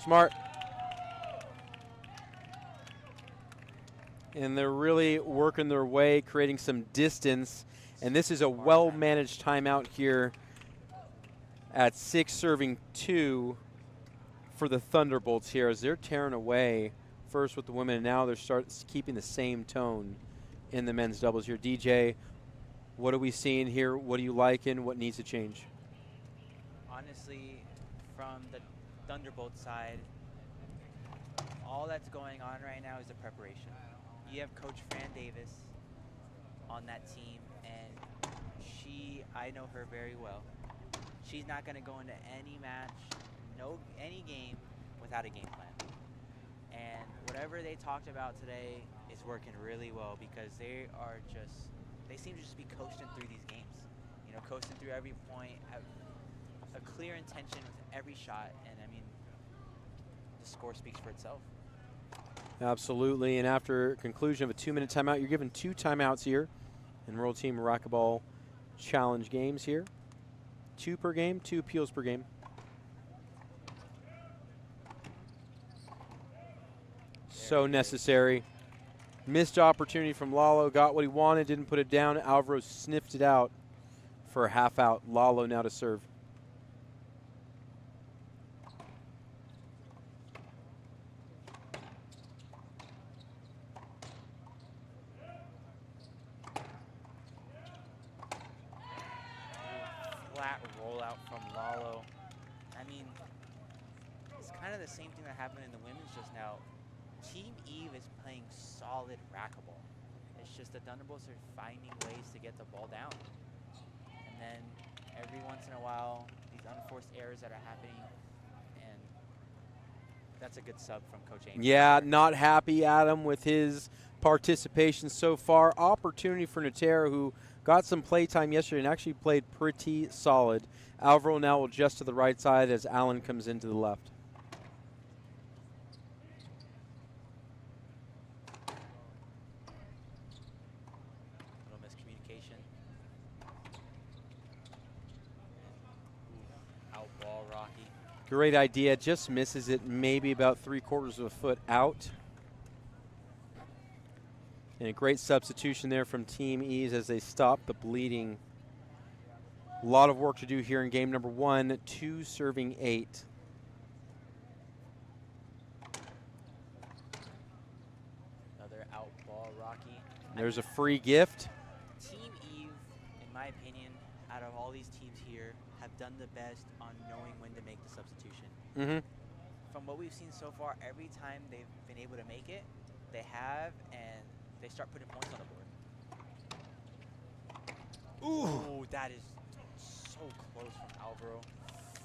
Smart. And they're really working their way, creating some distance. And this is a well-managed timeout here at 6 serving 2 for the Thunderbolts here as they're tearing away first with the women, and now they're keeping the same tone in the men's doubles here. DJ, what are we seeing here? What do you like and what needs to change? Honestly, from the Thunderbolt side, all that's going on right now is the preparation. You have Coach Fran Davis on that team, and I know her very well. She's not going to go into any match, any game without a game plan. And whatever they talked about today is working really well because they seem to just be coasting through these games. You know, coasting through every point, have a clear intention with every shot, and I mean, the score speaks for itself. Absolutely, and after conclusion of a 2-minute timeout, you're given 2 timeouts here in World Team Racquetball Challenge games here. 2 per game, 2 appeals per game. So necessary. Missed opportunity from Lalo, got what he wanted, didn't put it down. Alvaro sniffed it out for a half out. Lalo now to serve. Flat rollout from Lalo. I mean, it's kind of the same thing that happened in the women's just now. Team Eve is playing solid racquetball. It's just the Thunderbolts are finding ways to get the ball down. And then every once in a while, these unforced errors that are happening, and that's a good sub from Coach Amy. Yeah, not happy, Adam, with his participation so far. Opportunity for Natera, who got some play time yesterday and actually played pretty solid. Alvaro now will adjust to the right side as Allen comes into the left. Great idea, just misses it maybe about 3/4 of a foot out. And a great substitution there from Team Ease as they stop the bleeding A lot of work to do here in game number 1, 2 serving 8. Another out ball, Rocky. There's a free gift. Team Eve, in my opinion, out of all these teams here, have done the best on knowing when to make the substitution. Mm-hmm. From what we've seen so far, every time they've been able to make it, they have, and they start putting points on the board. Ooh, that is so close from Alvaro.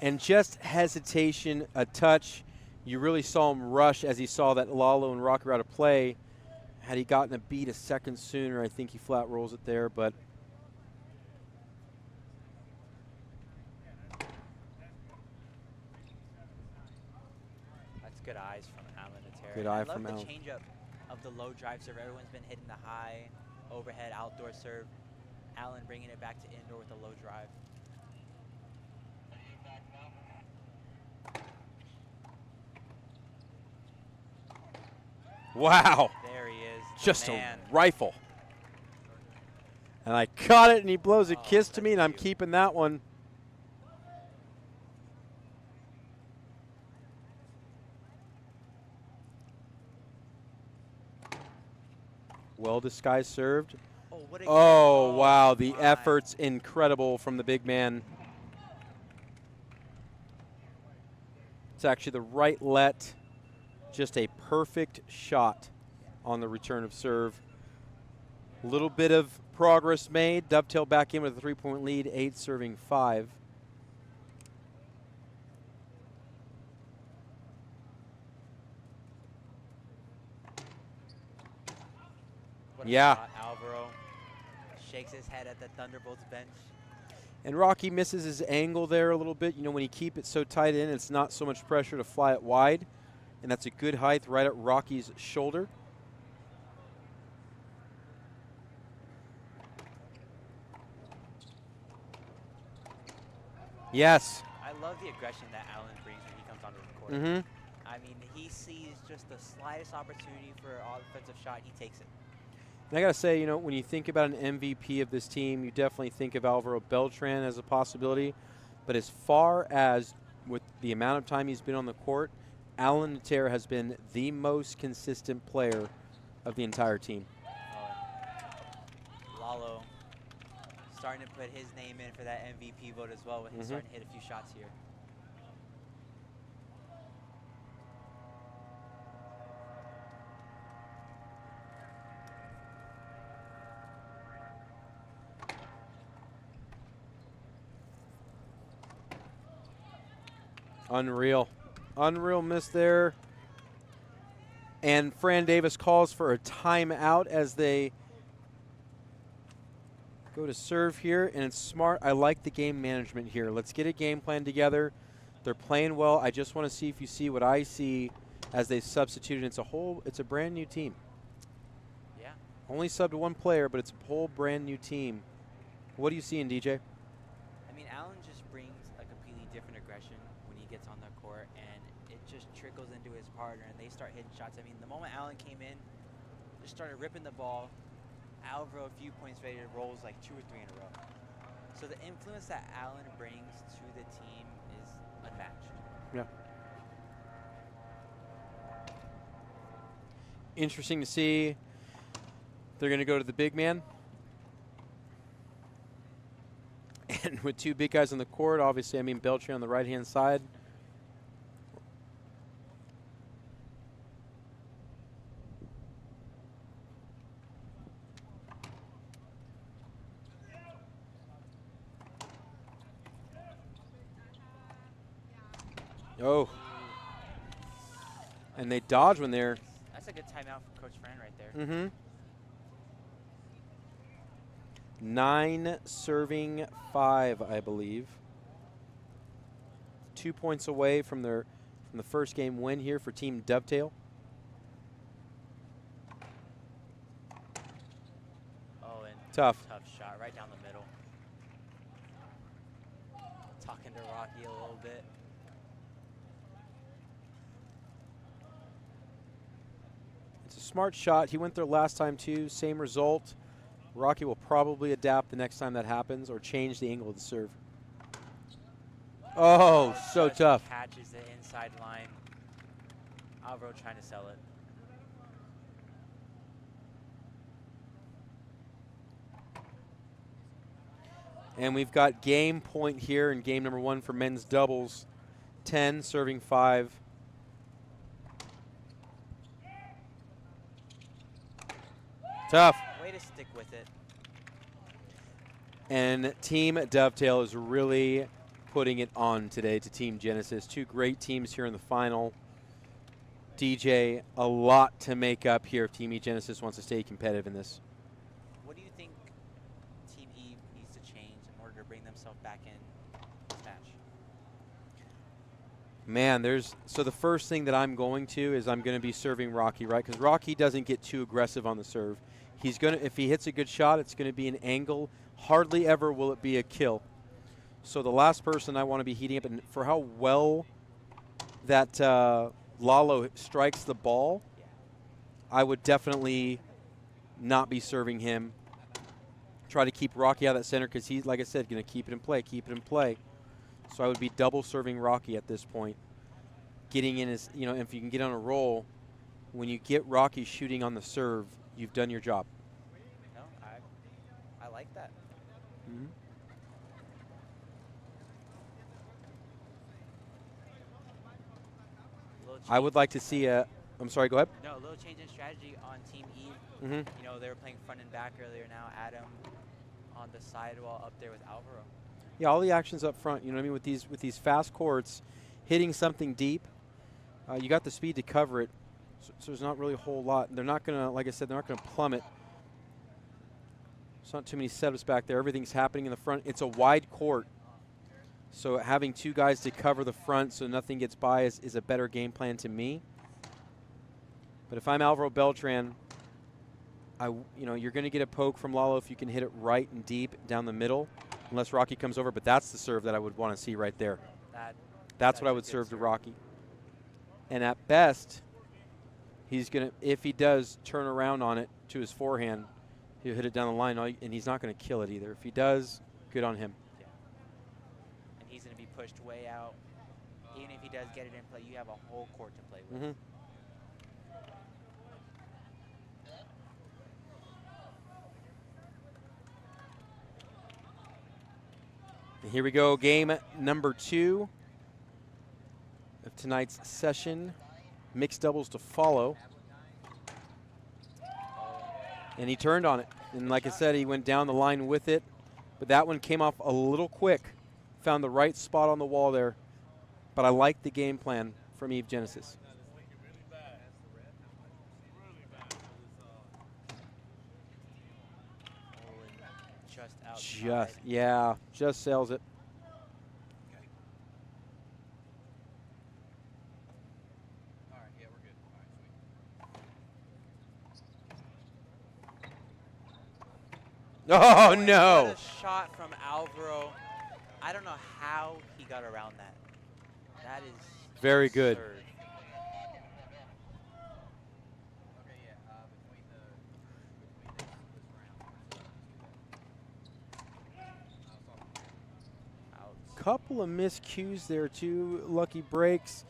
And just hesitation, a touch. You really saw him rush as he saw that Lalo and Rocky were out of play. Had he gotten a beat a second sooner, I think he flat rolls it there, but that's good eyes from Alan Natera. Good eye I love from the Alan. changeup of the low drive serve. Everyone's been hitting the high, overhead, outdoor serve. Alan bringing it back to indoor with a low drive. wow. There he is. the Just man. a rifle. And I caught it, and he blows a Oh, kiss to me, that's and I'm cute. keeping that one. Well disguised served. Oh, what a Oh, oh, wow. The my. effort's incredible from the big man. It's actually the right let. Just a perfect shot on the return of serve. A little bit of progress made. Dovetail back in with a 3-point lead, 8 serving 5. What a Yeah. shot, Alvaro shakes his head at the Thunderbolts bench. And Rocky misses his angle there a little bit. You know, when you keep it so tight in, it's not so much pressure to fly it wide. And that's a good height right at Rocky's shoulder. Yes. I love the aggression that Alan brings when he comes onto the court. Mm-hmm. I mean, he sees just the slightest opportunity for an offensive shot, he takes it. And I got to say, you know, when you think about an MVP of this team, you definitely think of Alvaro Beltran as a possibility. But as far as with the amount of time he's been on the court, Alan Natera has been the most consistent player of the entire team. Lalo starting to put his name in for that MVP vote as well, with him starting to hit a few shots here. Unreal. Unreal miss there. And Fran Davis calls for a timeout as they go to serve here, and it's smart. I like the game management here. Let's get a game plan together. They're playing well. I just want to see if you see what I see as they substituted. It's a brand new team. Yeah. Only subbed one player, but it's a whole brand new team. What do you see in DJ? I mean, Alan just brings a completely different aggression when he gets on the court, and it just trickles into his partner, and they start hitting shots. I mean, the moment Alan came in, just started ripping the ball. Alvaro, a few points later, rolls like 2 or 3 in a row. So the influence that Alan brings to the team is unmatched. Yeah. Interesting to see. They're going to go to the big man. And with 2 big guys on the court, obviously, I mean, Beltran on the right-hand side. Oh. And they dodge when they're. That's a good timeout from Coach Fran right there. Mm-hmm. 9 serving 5, I believe. 2 points away from the first game win here for Team Dovetail. Oh, and Tough. tough shot right down the middle. Talking to Rocky a little bit. It's a smart shot. He went there last time too. Same result. Rocky will probably adapt the next time that happens or change the angle of the serve. Oh, so Just tough. Catches the inside line. Alvaro trying to sell it. And we've got game point here in game number 1 for men's doubles. 10 serving 5. Tough. Way to stick with it. And Team Dovetail is really putting it on today to Team Genesis. 2 great teams here in the final. DJ, a lot to make up here if Team Genesis wants to stay competitive in this. What do you think Team E needs to change in order to bring themselves back in this match? Man, so the first thing that I'm going to is I'm going to be serving Rocky, right? Because Rocky doesn't get too aggressive on the serve. He's going to, if he hits a good shot, it's going to be an angle. Hardly ever will it be a kill. So the last person I want to be heating up, and for how well that Lalo strikes the ball, I would definitely not be serving him. Try to keep Rocky out of that center because he's, like I said, going to keep it in play, So I would be double serving Rocky at this point. Getting in his, if you can get on a roll, when you get Rocky shooting on the serve, you've done your job. No, I like that. Mm-hmm. I would like to see I'm sorry, go ahead. No, a little change in strategy on Team E. Mm-hmm. They were playing front and back earlier. Now Adam on the sidewall up there with Alvaro. Yeah, all the actions up front. You know what I mean? With these fast courts, hitting something deep, you got the speed to cover it. So there's not really a whole lot. They're not gonna, like I said, they're not gonna plummet. There's not too many setups back there. Everything's happening in the front. It's a wide court, so having 2 guys to cover the front so nothing gets by is a better game plan to me. But if I'm Alvaro Beltran, you're going to get a poke from Lalo if you can hit it right and deep down the middle, unless Rocky comes over. But that's the serve that I would want to see right there. That's what I would serve to Rocky. And at best, he's going to, if he does turn around on it to his forehand, he'll hit it down the line, and he's not going to kill it either. If he does, good on him. Yeah. And he's going to be pushed way out. Even if he does get it in play, you have a whole court to play with. Mm-hmm. And here we go, game number 2 of tonight's session. Mixed doubles to follow. And he turned on it. And like I said, he went down the line with it. But that one came off a little quick. Found the right spot on the wall there. But I like the game plan from Eve Genesis. Just sails it. Oh, no. What a shot from Alvaro. I don't know how he got around that. That is very absurd. Good. Couple of miscues there, 2 lucky breaks.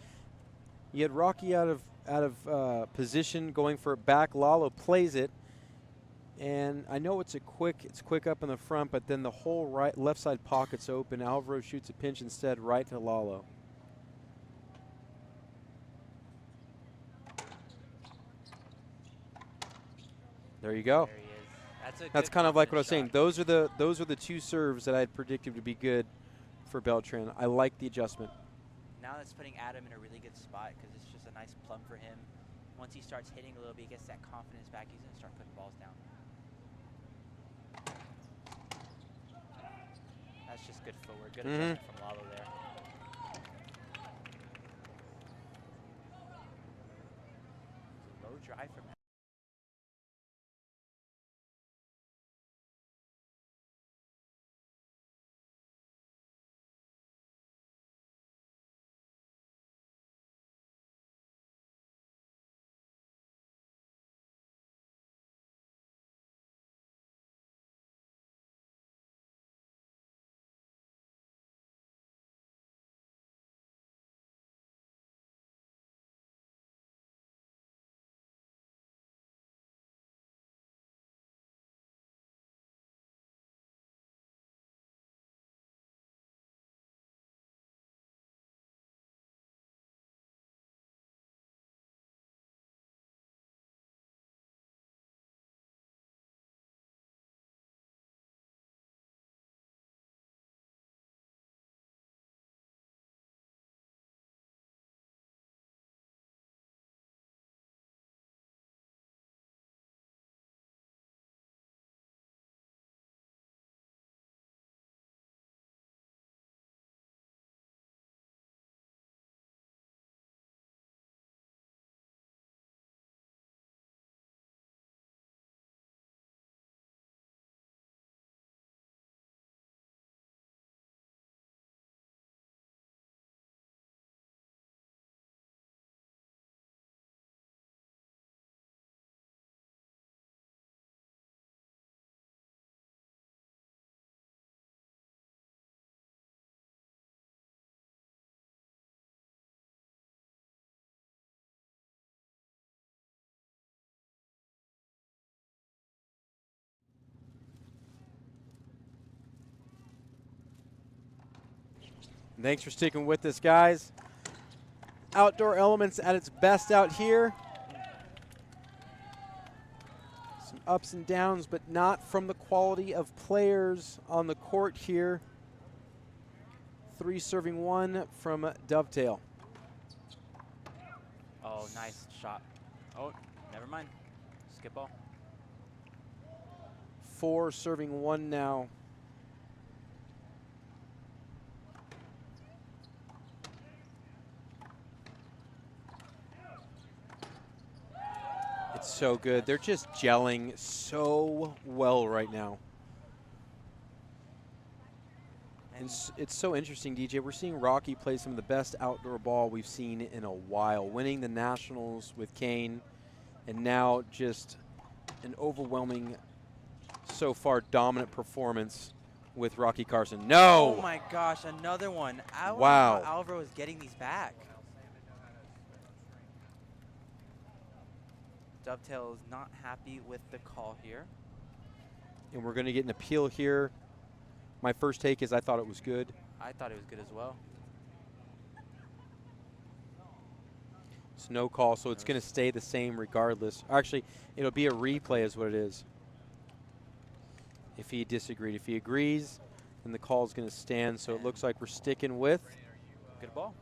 You had Rocky out of position, going for it back. Lalo plays it, and I know it's quick up in the front, but then the whole left side pocket's open. Alvaro shoots a pinch instead, right to Lalo. There you go. There he is. That's kind of like what I was saying. Those are the 2 serves that I had predicted to be good for Beltran. I like the adjustment. Now that's putting Adam in a really good spot because it's just a nice plum for him. Once he starts hitting a little bit, he gets that confidence back, he's going to start putting balls down. That's just good footwork. Good adjustment from Lalo there. Low drive from Thanks for sticking with us, guys. Outdoor elements at its best out here. Some ups and downs, but not from the quality of players on the court here. 3 serving 1 from Dovetail. Oh, nice shot. Oh, never mind. Skip ball. 4 serving 1 now. It's so good. They're just gelling so well right now. And it's so interesting, DJ. We're seeing Rocky play some of the best outdoor ball we've seen in a while, winning the Nationals with Kane, and now just an overwhelming, so far dominant performance with Rocky Carson. No! Oh my gosh, another one. Wow. Alvaro is getting these back. Dovetail is not happy with the call here. And we're going to get an appeal here. My first take is I thought it was good. I thought it was good as well. It's no call, so it's going to stay the same regardless. Actually, it'll be a replay is what it is. If he disagreed. If he agrees, then the call is going to stand. So it looks like we're sticking with. Good ball.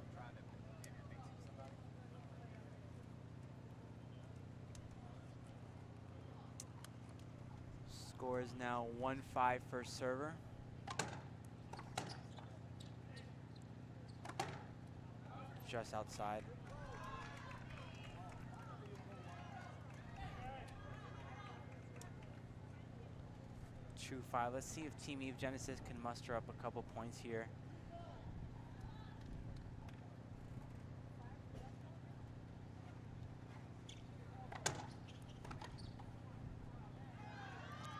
Score is now 1-5 for server. Just outside. True 5. Let's see if Team Eve Genesis can muster up a couple points here.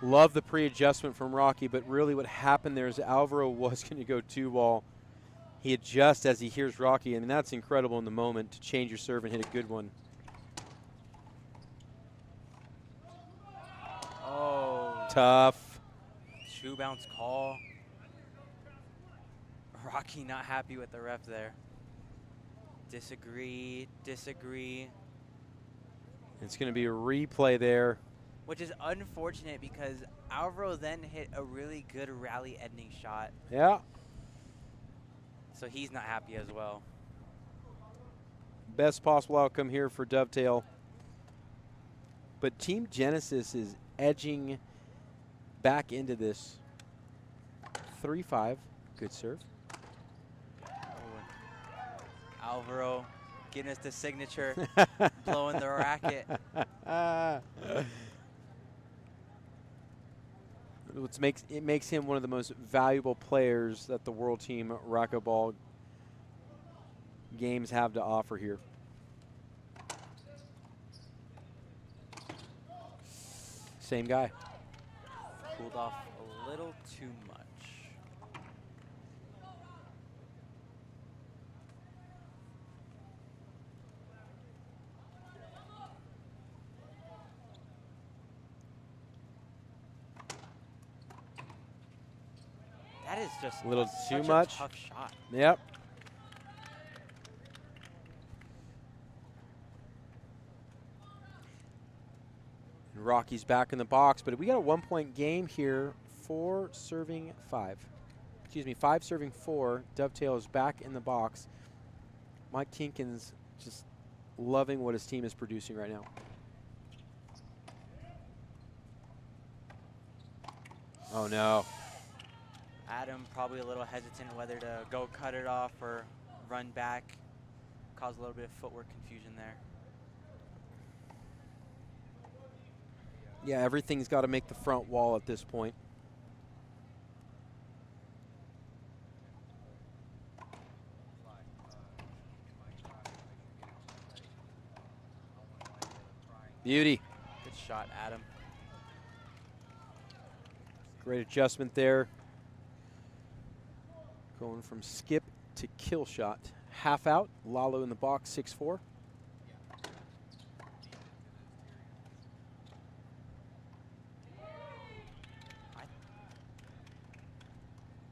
Love the pre-adjustment from Rocky, but really what happened there is Alvaro was going to go 2-ball. He adjusts as he hears Rocky, and that's incredible in the moment to change your serve and hit a good one. Oh. Tough. 2-bounce call. Rocky not happy with the ref there. Disagree, disagree. It's going to be a replay there. Which is unfortunate because Alvaro then hit a really good rally-ending shot. Yeah. So he's not happy as well. Best possible outcome here for Dovetail. But Team Genesis is edging back into this. 3-5. Good serve. Oh. Alvaro getting us the signature, blowing the racket. It makes him one of the most valuable players that the World Team Racquetball games have to offer here. Same guy. Cooled off a little too much. That is just a little too such much. A tough shot. Yep. And Rocky's back in the box, but we got a 1-point game here. 4 serving 5. Excuse me, 5 serving 4. Dovetail is back in the box. Mike Kinkin's just loving what his team is producing right now. Oh no. Adam probably a little hesitant whether to go cut it off or run back. Caused a little bit of footwork confusion there. Yeah, everything's got to make the front wall at this point. Beauty. Good shot, Adam. Great adjustment there. Going from skip to kill shot. Half out. Lalo in the box, 6-4.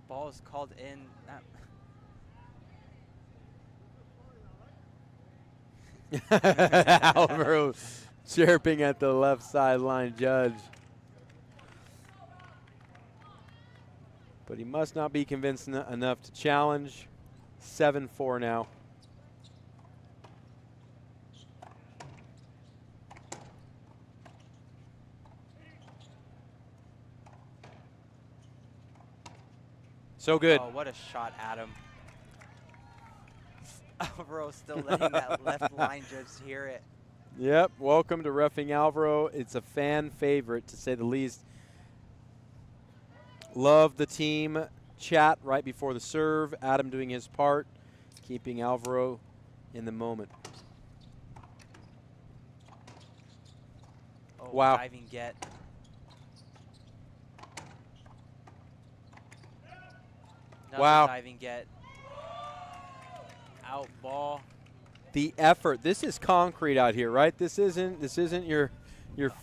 Ball is called in. Alvaro chirping at the left sideline judge. But he must not be convinced enough to challenge. 7-4 now. So good. Oh, what a shot, Adam. Alvaro still letting that left line judge hear it. Yep, welcome to Roughing Alvaro. It's a fan favorite, to say the least. Love the team chat right before the serve. Adam doing his part, keeping Alvaro in the moment. Oh, wow. Diving get. Another wow. diving get. Out ball. The effort. This is concrete out here, right? This isn't your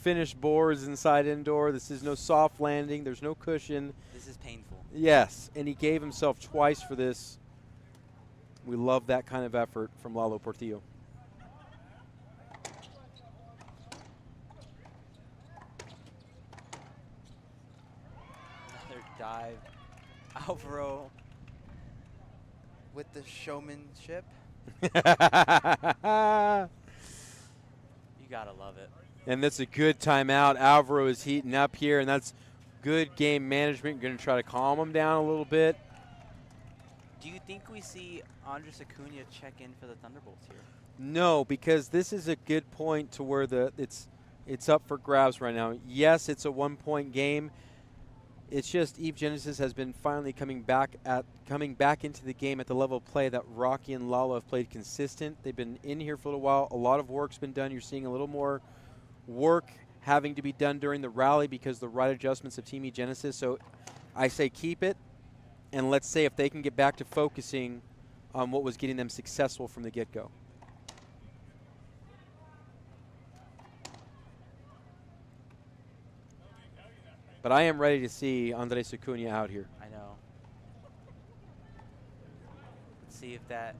finished boards inside indoor. This is no soft landing. There's no cushion. This is painful. Yes, and he gave himself twice for this. We love that kind of effort from Lalo Portillo. Another dive. Alvaro with the showmanship. You gotta love it. And that's a good timeout. Alvaro is heating up here, and that's good game management. Going to try to calm him down a little bit. Do you think we see Andres Acuna check in for the Thunderbolts here? No, because this is a good point to where it's up for grabs right now. Yes, it's a 1-point game. It's just Eve Genesis has been finally coming back into the game at the level of play that Rocky and Lalo have played consistent. They've been in here for a little while. A lot of work's been done. You're seeing a little more work having to be done during the rally because the right adjustments of Team Eve Genesis. So I say keep it, and let's say if they can get back to focusing on what was getting them successful from the get-go. But I am ready to see Andres Acuna out here. I know. Let's see if that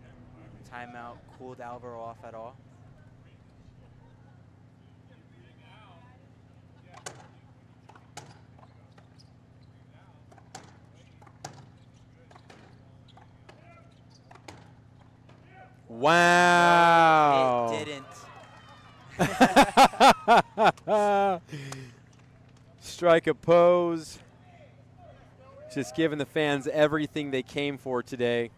timeout cooled Alvaro off at all. Wow. No, it didn't. Strike a pose. Just giving the fans everything they came for today.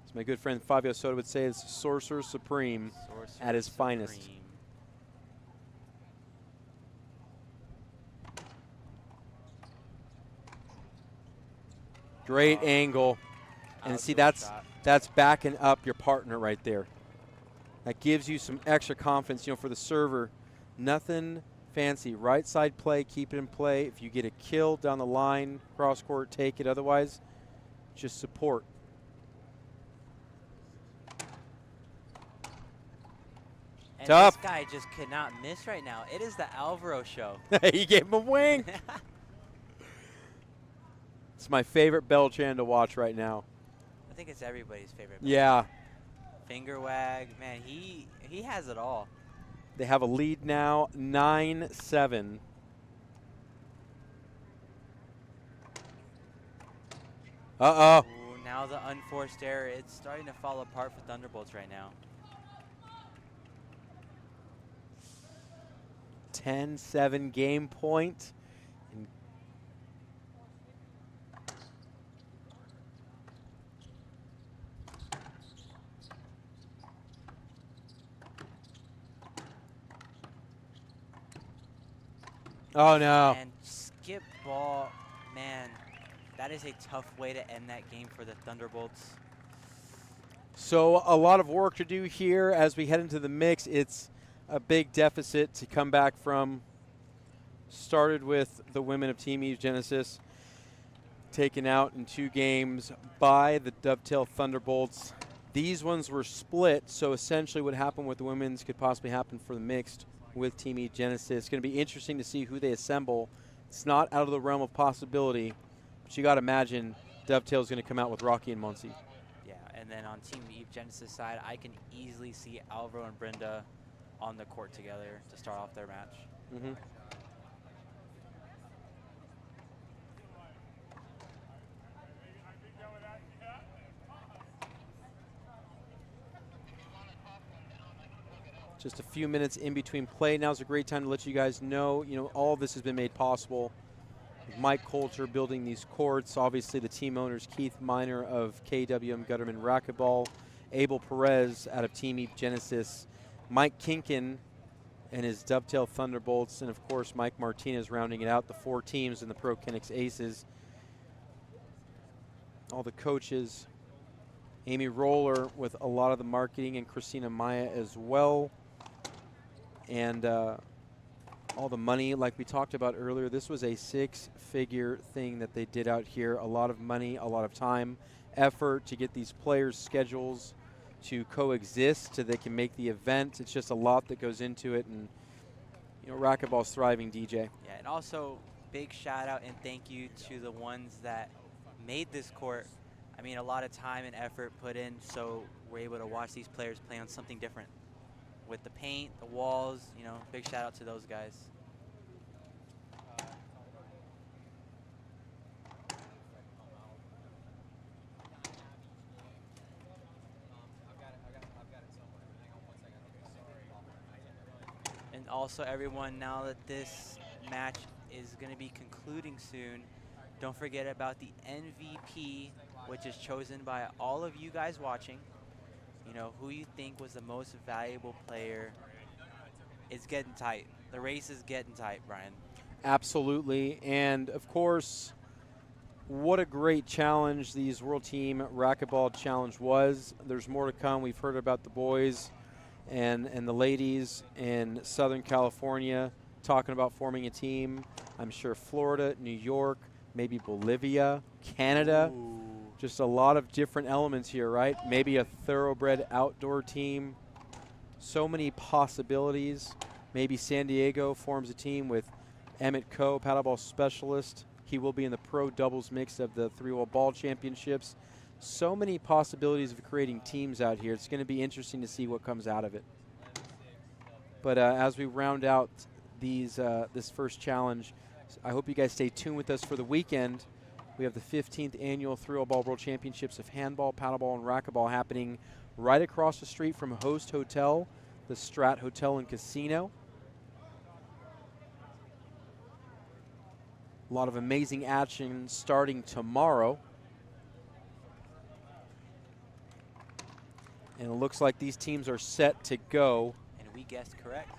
As my good friend Fabio Soto would say, it's Sorcerer Supreme at his finest. Great angle. And see, that's backing up your partner right there. That gives you some extra confidence, for the server. Nothing fancy. Right side play, keep it in play. If you get a kill down the line, cross court, take it. Otherwise, just support. And Tough. This guy just could not miss right now. It is the Alvaro show. He gave him a wing. It's my favorite Belchan to watch right now. I think it's everybody's favorite. Yeah. Finger wag. Man, he has it all. They have a lead now, 9-7. Uh-oh. Ooh, now the unforced error. It's starting to fall apart for Thunderbolts right now. 10-7 game point. Oh, no. And skip ball, man, that is a tough way to end that game for the Thunderbolts. So a lot of work to do here as we head into the mix. It's a big deficit to come back from. Started with the women of Team Eve Genesis, taken out in 2 games by the Dovetail Thunderbolts. These ones were split, so essentially what happened with the women's could possibly happen for the mixed with Team Eve Genesis. It's going to be interesting to see who they assemble. It's not out of the realm of possibility, but you got to imagine Dovetail's going to come out with Rocky and Muncie. Yeah, and And then on Team Eve Genesis side, I can easily see Alvaro and Brenda on the court together to start off their match. Mm-hmm. Just a few minutes in between play. Now's a great time to let you guys know, all of this has been made possible. Mike Coulter building these courts. Obviously, the team owners, Keith Miner of KWM Gutterman Racquetball, Abel Perez out of Team Eve Genesis, Mike Kinkin and his Dovetail Thunderbolts, and of course, Mike Martinez rounding it out, the 4 teams in the Pro Kenix Aces. All the coaches, Amy Roller with a lot of the marketing, and Christina Maya as well. And all the money, like we talked about earlier, this was a 6-figure thing that they did out here. A lot of money, a lot of time, effort to get these players' schedules to coexist so they can make the event. It's just a lot that goes into it, and racquetball's thriving, DJ. Yeah, and also big shout out and thank you to the ones that made this court. I mean, a lot of time and effort put in, so we're able to watch these players play on something different. With the paint, the walls, big shout out to those guys. And also everyone, now that this match is going to be concluding soon, don't forget about the MVP, which is chosen by all of you guys watching. Who you think was the most valuable player. It's getting tight. The race is getting tight, Brian. Absolutely. And of course, what a great challenge these World Team Racquetball Challenge was. There's more to come. We've heard about the boys and the ladies in Southern California talking about forming a team. I'm sure Florida, New York, maybe Bolivia, Canada. Ooh. Just a lot of different elements here, right? Maybe a thoroughbred outdoor team. So many possibilities. Maybe San Diego forms a team with Emmett Coe, paddleball specialist. He will be in the pro doubles mix of the 3-wall ball championships. So many possibilities of creating teams out here. It's going to be interesting to see what comes out of it. But as we round out this first challenge, I hope you guys stay tuned with us for the weekend. We have the 15th annual 3-wall ball world championships of handball, paddleball, and racquetball happening right across the street from Host Hotel, the Strat Hotel and Casino. A lot of amazing action starting tomorrow. And it looks like these teams are set to go. And we guessed correct.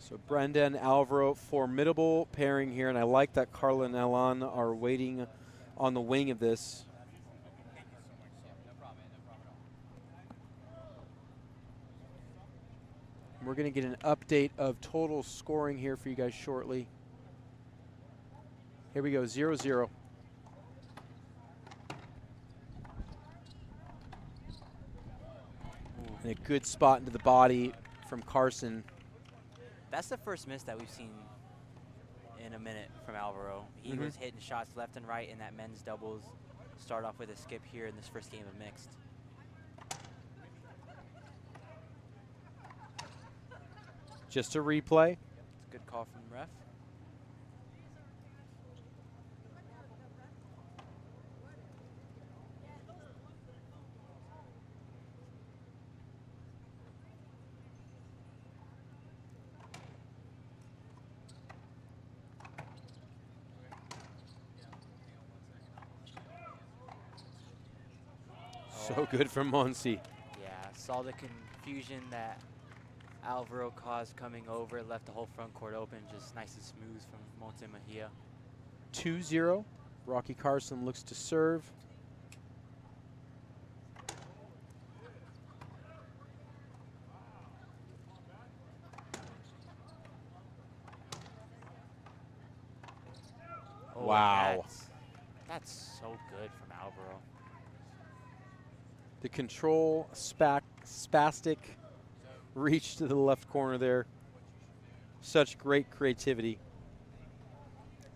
So Brenda and Alvaro, formidable pairing here, and I like that Carla and Elan are waiting on the wing of this. We're going to get an update of total scoring here for you guys shortly. Here we go, 0-0. And a good spot into the body from Carson. That's the first miss that we've seen in a minute from Alvaro. He was hitting shots left and right in that men's doubles. Start off with a skip here in this first game of mixed. Just a replay. It's a good call from the ref. So good from Monsi. Yeah, saw the confusion that Alvaro caused coming over, left the whole front court open, just nice and smooth from Monte Mejia. 2-0. Rocky Carson looks to serve. Oh, Wow. That's so good from Alvaro. The control spastic reach to the left corner there. Such great creativity.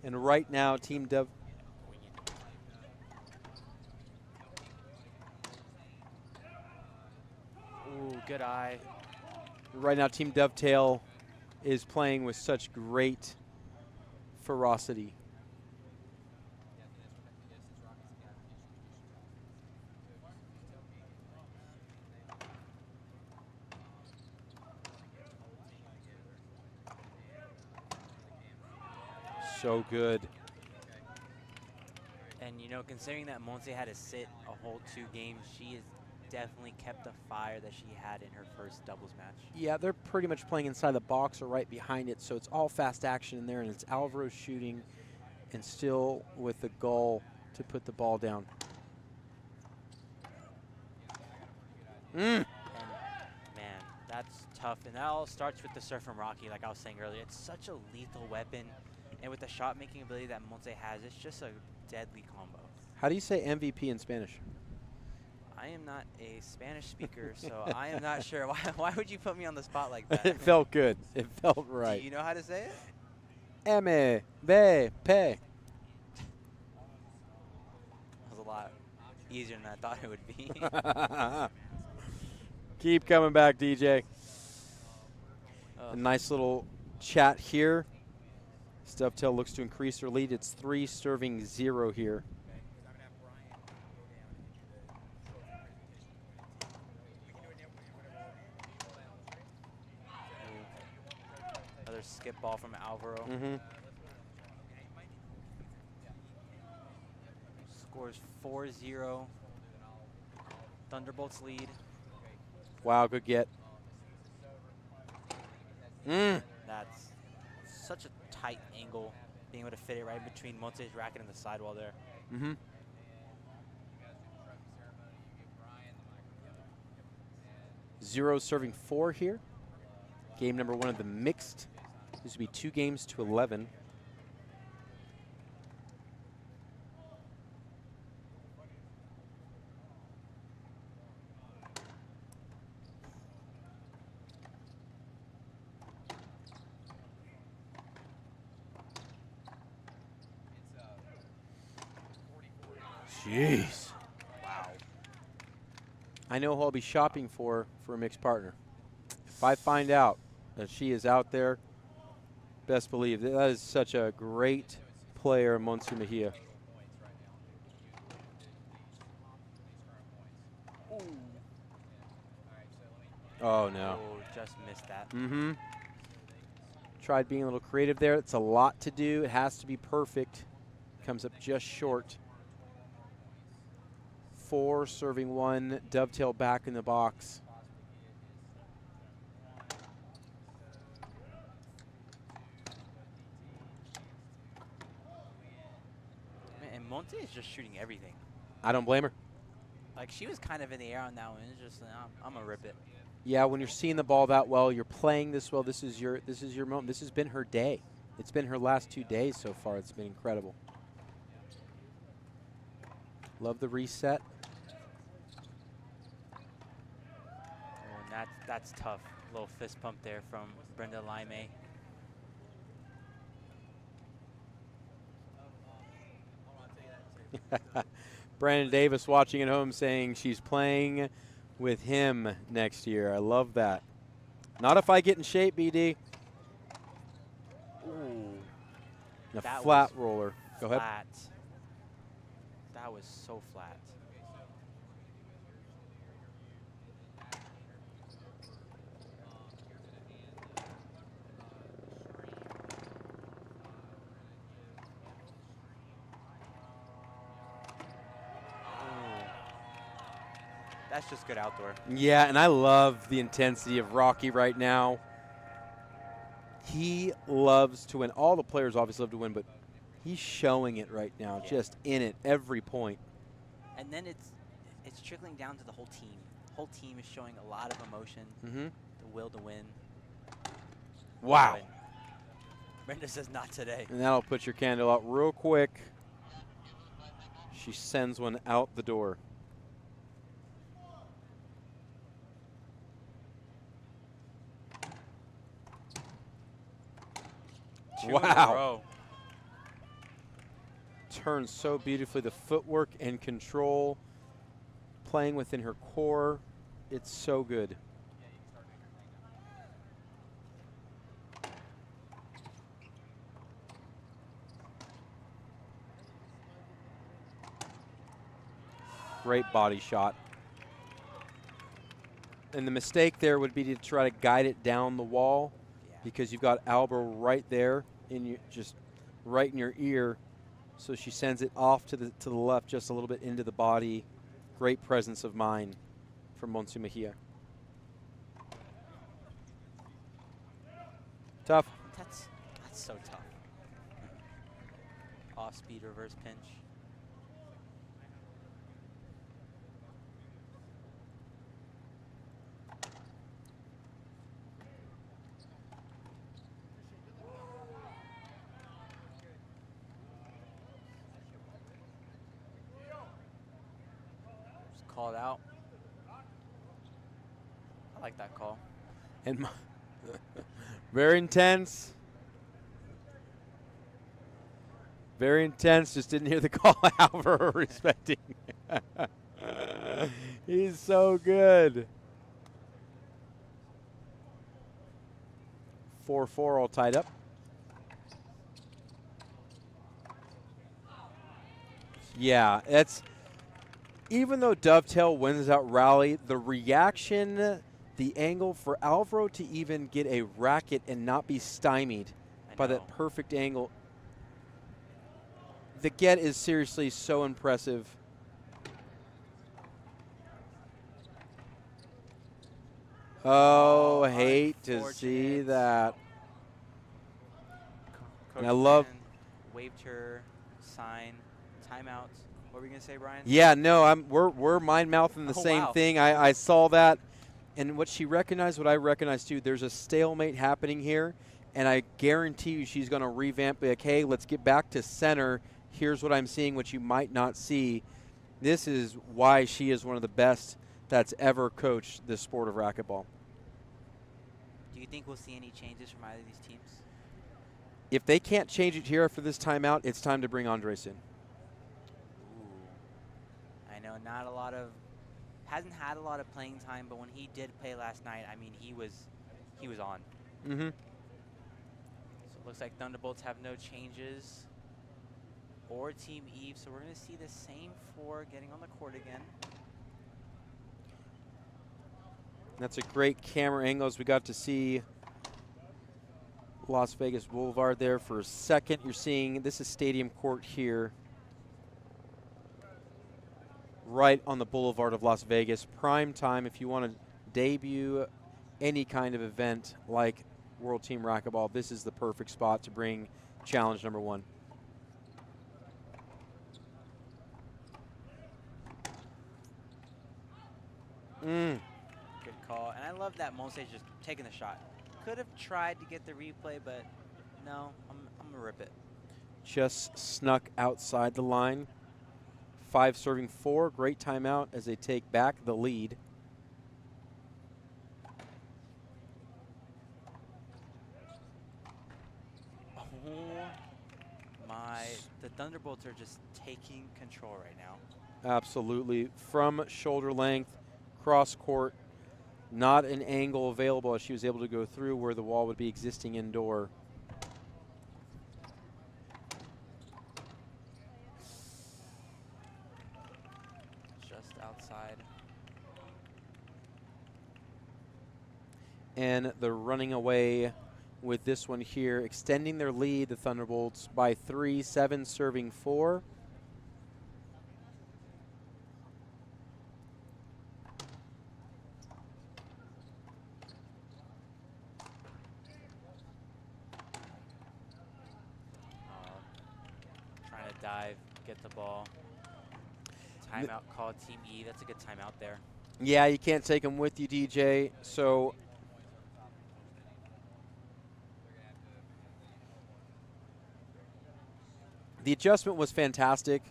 And right now, Team good eye. Right now, Team Dovetail is playing with such great ferocity. So good. And, you know, considering that Monse had to sit a whole 2 games, she has definitely kept the fire that she had in her first doubles match. Yeah, they're pretty much playing inside the box or right behind it, so it's all fast action in there, and it's Alvaro shooting and still with the goal to put the ball down. And, man, that's tough. And that all starts with the serve from Rocky, like I was saying earlier. It's such a lethal weapon. And with the shot-making ability that Monse has, it's just a deadly combo. How do you say MVP in Spanish? I am not a Spanish speaker, so I am not sure. Why would you put me on the spot like that? It felt good. It felt right. Do you know how to say it? MVP. That was a lot easier than I thought it would be. Keep coming back, DJ. A nice little chat here. Dovetail looks to increase their lead. It's 3 serving 0 here. Another skip ball from Alvaro. Scores 4-0. Thunderbolts lead. Wow, good get. That's such a tight angle, being able to fit it right between Monte's racket and the sidewall there. 0 serving 4 here. Game number 1 of the mixed. This would be 2 games to 11. Jeez. Wow. I know who I'll be shopping for a mixed partner. If I find out that she is out there, best believe that is such a great player, Monse Mejia. Oh, no. Oh, just missed that. Tried being a little creative there. It's a lot to do. It has to be perfect. Comes up just short. 4 serving 1. Dovetail back in the box. And Monte is just shooting everything. I don't blame her. Like, she was kind of in the air on that one. It's just, I'm going to rip it. Yeah, when you're seeing the ball that well, you're playing this well, this is your moment. This has been her day. It's been her last 2 days so far. It's been incredible. Love the reset. Oh, and that's tough. Little fist pump there from Brenda Laime. Brandon Davis watching at home saying she's playing with him next year. I love that. Not if I get in shape, BD. Ooh. A That flat was roller. Go ahead. Flat. That was so flat. That's just good outdoor. Yeah, and I love the intensity of Rocky right now. He loves to win. All the players obviously love to win, but he's showing it right now, just in it every point. And then it's trickling down to the whole team. The whole team is showing a lot of emotion, the will to win. Wow. And Brenda says not today. And that'll put your candle out real quick. She sends one out the door. Wow. Turns so beautifully. The footwork and control, playing within her core. It's so good. Great body shot. And the mistake there would be to try to guide it down the wall, because you've got Albro right there in your, just right in your ear. So she sends it off to the left just a little bit into the body. Great presence of mind from Monse Mejia. Tough. That's so tough. Off speed reverse pinch. Just called out. I like that call. And very intense. Very intense. Just didn't hear the call out for her respecting. He's so good. 4-4 all tied up. Yeah, it's even though Dovetail wins that rally, the reaction, the angle for Alvaro to even get a racket and not be stymied by that perfect angle. The get is seriously so impressive. Oh, hate to see that. Coach And I love waved her sign. Timeout. What were we gonna say, Brian? Yeah, no, we're mind mouthing the same wow. thing. I saw that, and what she recognized, what I recognized too. There's a stalemate happening here, and I guarantee you she's going to revamp. Like, hey, let's get back to center. Here's what I'm seeing, what you might not see. This is why she is one of the best that's ever coached the sport of racquetball. Do you think we'll see any changes from either of these teams? If they can't change it here after this timeout, it's time to bring Andres in. I know hasn't had a lot of playing time, but when he did play last night, I mean, he was on. Mm-hmm. So it looks like Thunderbolts have no changes or Team Eve, so we're going to see the same four getting on the court again. That's a great camera angle as we got to see Las Vegas Boulevard there for a second. You're seeing, this is Stadium Court here, right on the Boulevard of Las Vegas. Prime time if you want to debut any kind of event like World Team Racquetball. This is the perfect spot to bring challenge number one. Good call. And I love that Monse just taking the shot. Could have tried to get the replay, but no, I'm going to rip it. Just snuck outside the line. 5 serving 4. Great timeout as they take back the lead. Oh my, the Thunderbolts are just taking control right now. Absolutely. From shoulder length, cross court, not an angle available as she was able to go through where the wall would be existing indoor. Just outside. And they're running away with this one here, extending their lead, the Thunderbolts, by 3, 7 serving 4. Trying to dive, get the ball. Timeout called Team E. That's a good timeout there. Yeah, you can't take them with you, DJ. So the adjustment was fantastic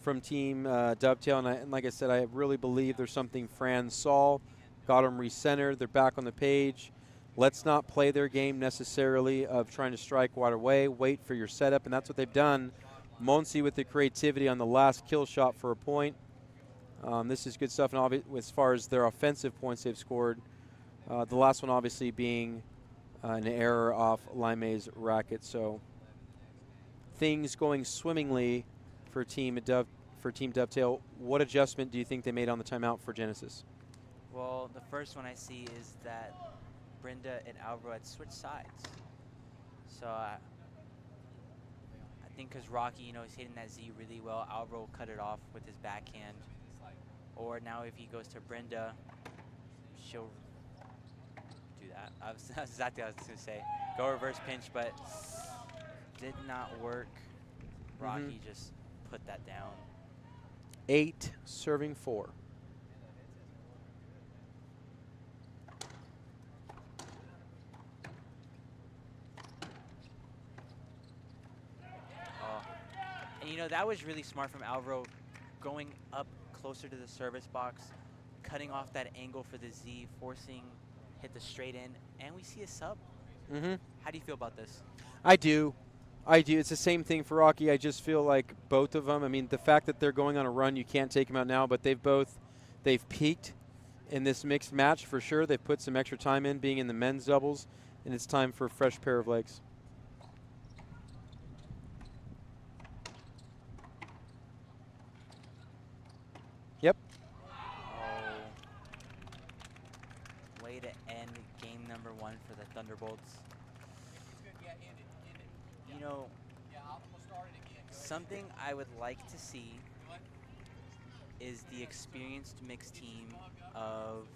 from Team Dovetail, and like I said, I really believe there's something Fran saw, got them recentered. They're back on the page. Let's not play their game necessarily of trying to strike wide away. Wait for your setup, and that's what they've done. Monse with the creativity on the last kill shot for a point. This is good stuff, and as far as their offensive points they've scored, the last one obviously being an error off Lime's racket. So things going swimmingly for Team for Team Dovetail. What adjustment do you think they made on the timeout for Genesis? Well, the first one I see is that Brenda and Alvaro had switched sides. So I think because Rocky, he's hitting that Z really well, Alvaro will cut it off with his backhand. Or now if he goes to Brenda, she'll do that. That's exactly what I was going to say. Go reverse pinch, but did not work. Rocky just put that down. 8 serving 4. And that was really smart from Alvaro, going up closer to the service box, cutting off that angle for the Z, forcing hit the straight in, and we see a sub. How do you feel about this? I do. It's the same thing for Rocky. I just feel like both of them, I mean, the fact that they're going on a run, you can't take them out now, but they've peaked in this mixed match for sure. They've put some extra time in being in the men's doubles, and it's time for a fresh pair of legs. Yep. Way to end game number 1 for the Thunderbolts. Something I would like to see is the experienced mixed team of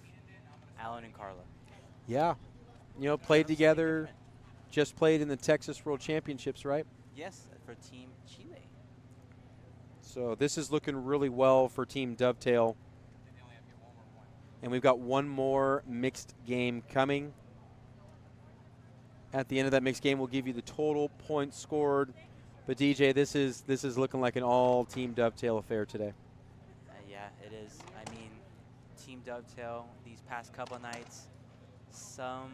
Alan and Carla. Yeah. Played together, just played in the Texas World Championships, right? Yes, for Team Chile. So this is looking really well for Team Dovetail. And we've got one more mixed game coming. At the end of that mixed game, we'll give you the total points scored. But DJ, this is looking like an all-Team Dovetail affair today. Yeah, it is. I mean, Team Dovetail, these past couple nights, some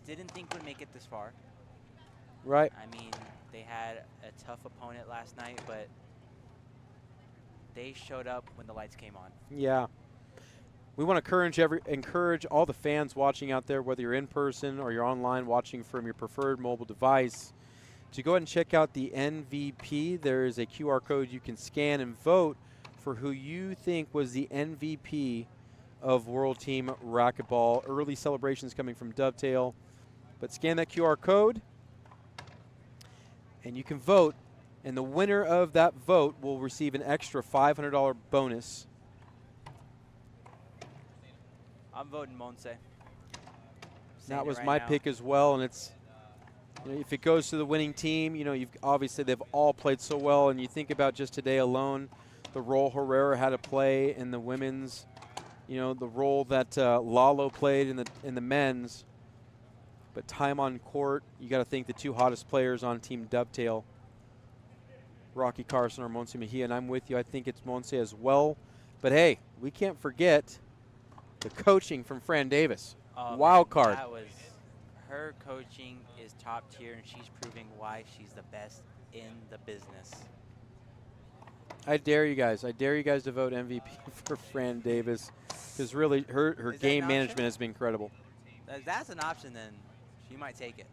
didn't think would make it this far. Right. I mean, they had a tough opponent last night, but they showed up when the lights came on. Yeah. We want to encourage all the fans watching out there, whether you're in person or you're online watching from your preferred mobile device, to go ahead and check out the MVP. There is a QR code you can scan and vote for who you think was the MVP of World Team Racquetball. Early celebrations coming from Dovetail. But scan that QR code, and you can vote. And the winner of that vote will receive an extra $500 bonus. I'm voting Monse. That was my pick as well, and it's if it goes to the winning team, you've obviously they've all played so well, and you think about just today alone, the role Herrera had to play in the women's, the role that Lalo played in the men's, but time on court, you got to think the two hottest players on Team Dovetail, Rocky Carson or Monse Mejia, and I'm with you. I think it's Monse as well, but hey, we can't forget the coaching from Fran Davis. Wild card. Her coaching is top tier, and she's proving why she's the best in the business. I dare you guys to vote MVP for Fran Davis, because really her game management has been incredible. If that's an option, then she might take it.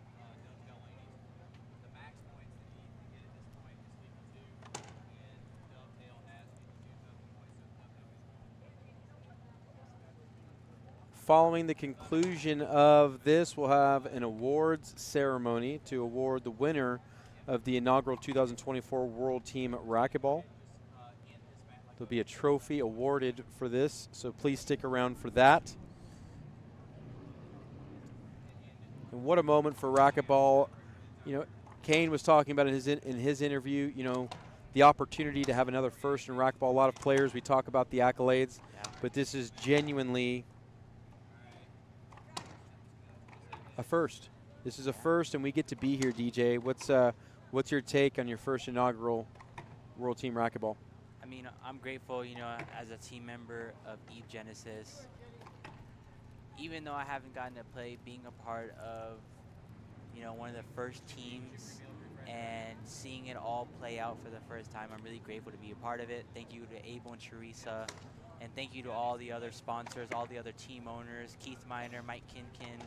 Following the conclusion of this, we'll have an awards ceremony to award the winner of the inaugural 2024 World Team Racquetball. There'll be a trophy awarded for this, so please stick around for that. And what a moment for racquetball. Kane was talking about in his interview, the opportunity to have another first in racquetball. A lot of players, we talk about the accolades, but this is genuinely a first. This is a first, and we get to be here, DJ. What's your take on your first inaugural World Team Racquetball? I mean, I'm grateful, as a team member of Eve Genesis. Even though I haven't gotten to play, being a part of, one of the first teams and seeing it all play out for the first time, I'm really grateful to be a part of it. Thank you to Abel and Teresa, and thank you to all the other sponsors, all the other team owners, Keith Miner, Mike Kinkin,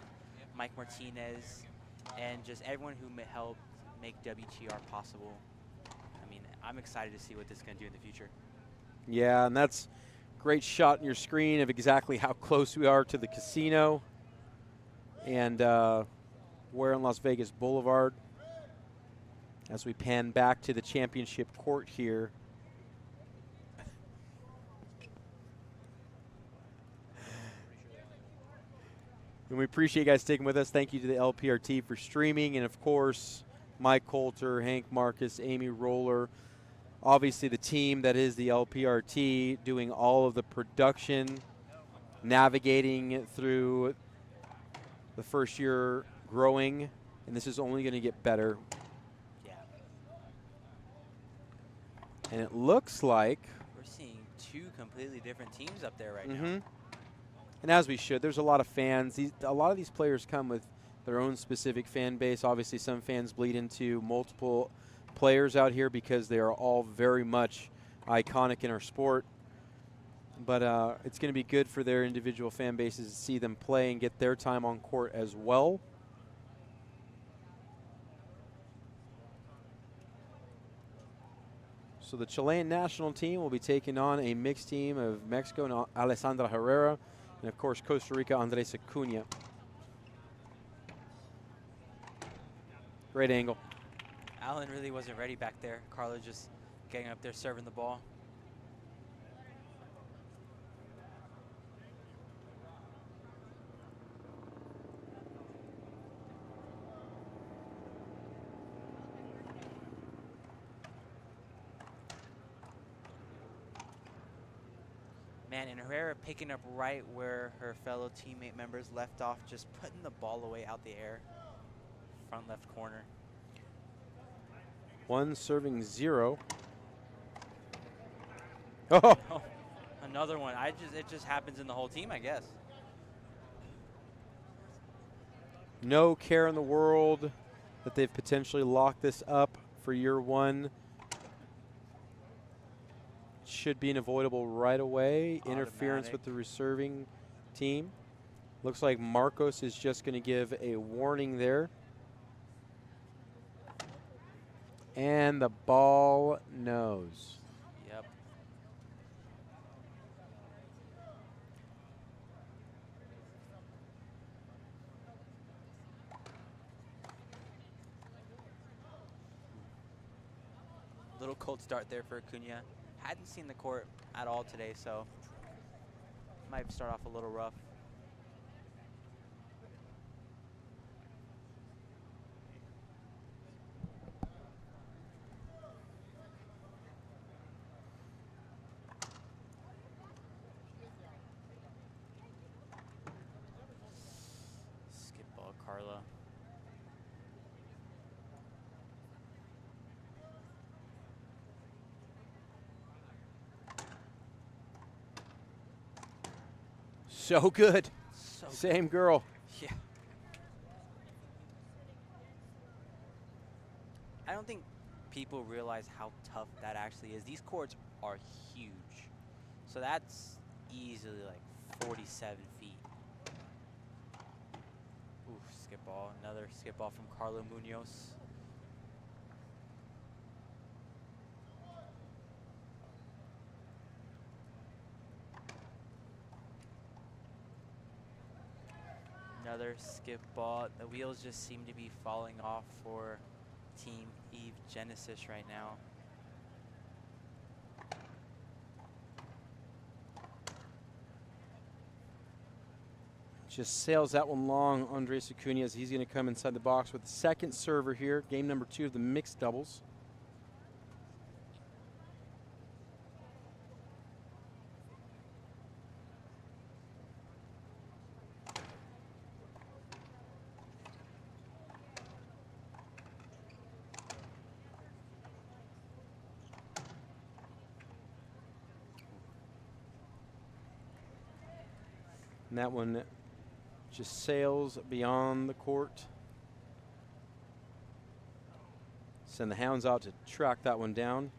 Mike Martinez, and just everyone who helped make WTR possible. I mean, I'm excited to see what this is going to do in the future. Yeah, and that's a great shot on your screen of exactly how close we are to the casino. And we're on Las Vegas Boulevard as we pan back to the championship court here. And we appreciate you guys sticking with us. Thank you to the LPRT for streaming. And, of course, Mike Coulter, Hank Marcus, Amy Roller, obviously the team that is the LPRT doing all of the production, navigating through the first year growing, and this is only going to get better. Yeah. And it looks like We're seeing two completely different teams up there right now. Mm-hmm. And as we should, there's a lot of fans. A lot of these players come with their own specific fan base. Obviously, some fans bleed into multiple players out here because they are all very much iconic in our sport. But it's going to be good for their individual fan bases to see them play and get their time on court as well. So the Chilean national team will be taking on a mixed team of Mexico and Alessandra Herrera, and of course Costa Rica, Andres Acuna. Great angle. Allen really wasn't ready back there. Carlo just getting up there serving the ball. Man, and Herrera picking up right where her fellow teammate members left off, just putting the ball away out the air. Front left corner. 1 serving 0. Oh, Oh, another one. It just happens in the whole team, I guess. no care in the world that they've potentially locked this up for year 1. Should be an avoidable right away. Interference Automatic. with the reserving team. Looks like Marcos is just going to give a warning there. And the ball knows. Yep. Little cold start there for Acuna. Hadn't seen the court at all today, so might start off a little rough. Skip ball, Carla. So good. So Same girl. yeah. I don't think people realize how tough that actually is. These courts are huge. So that's easily like 47 feet. Ooh, skip ball. Another skip ball from Carlo Munoz. Another skip ball. The wheels just seem to be falling off for Team Eve Genesis right now. Just sails that one long, Andres Acuna, as he's going to come inside the box with the second server here. Game number 2 of the mixed doubles. And that one just sails beyond the court. Send the hounds out to track that one down.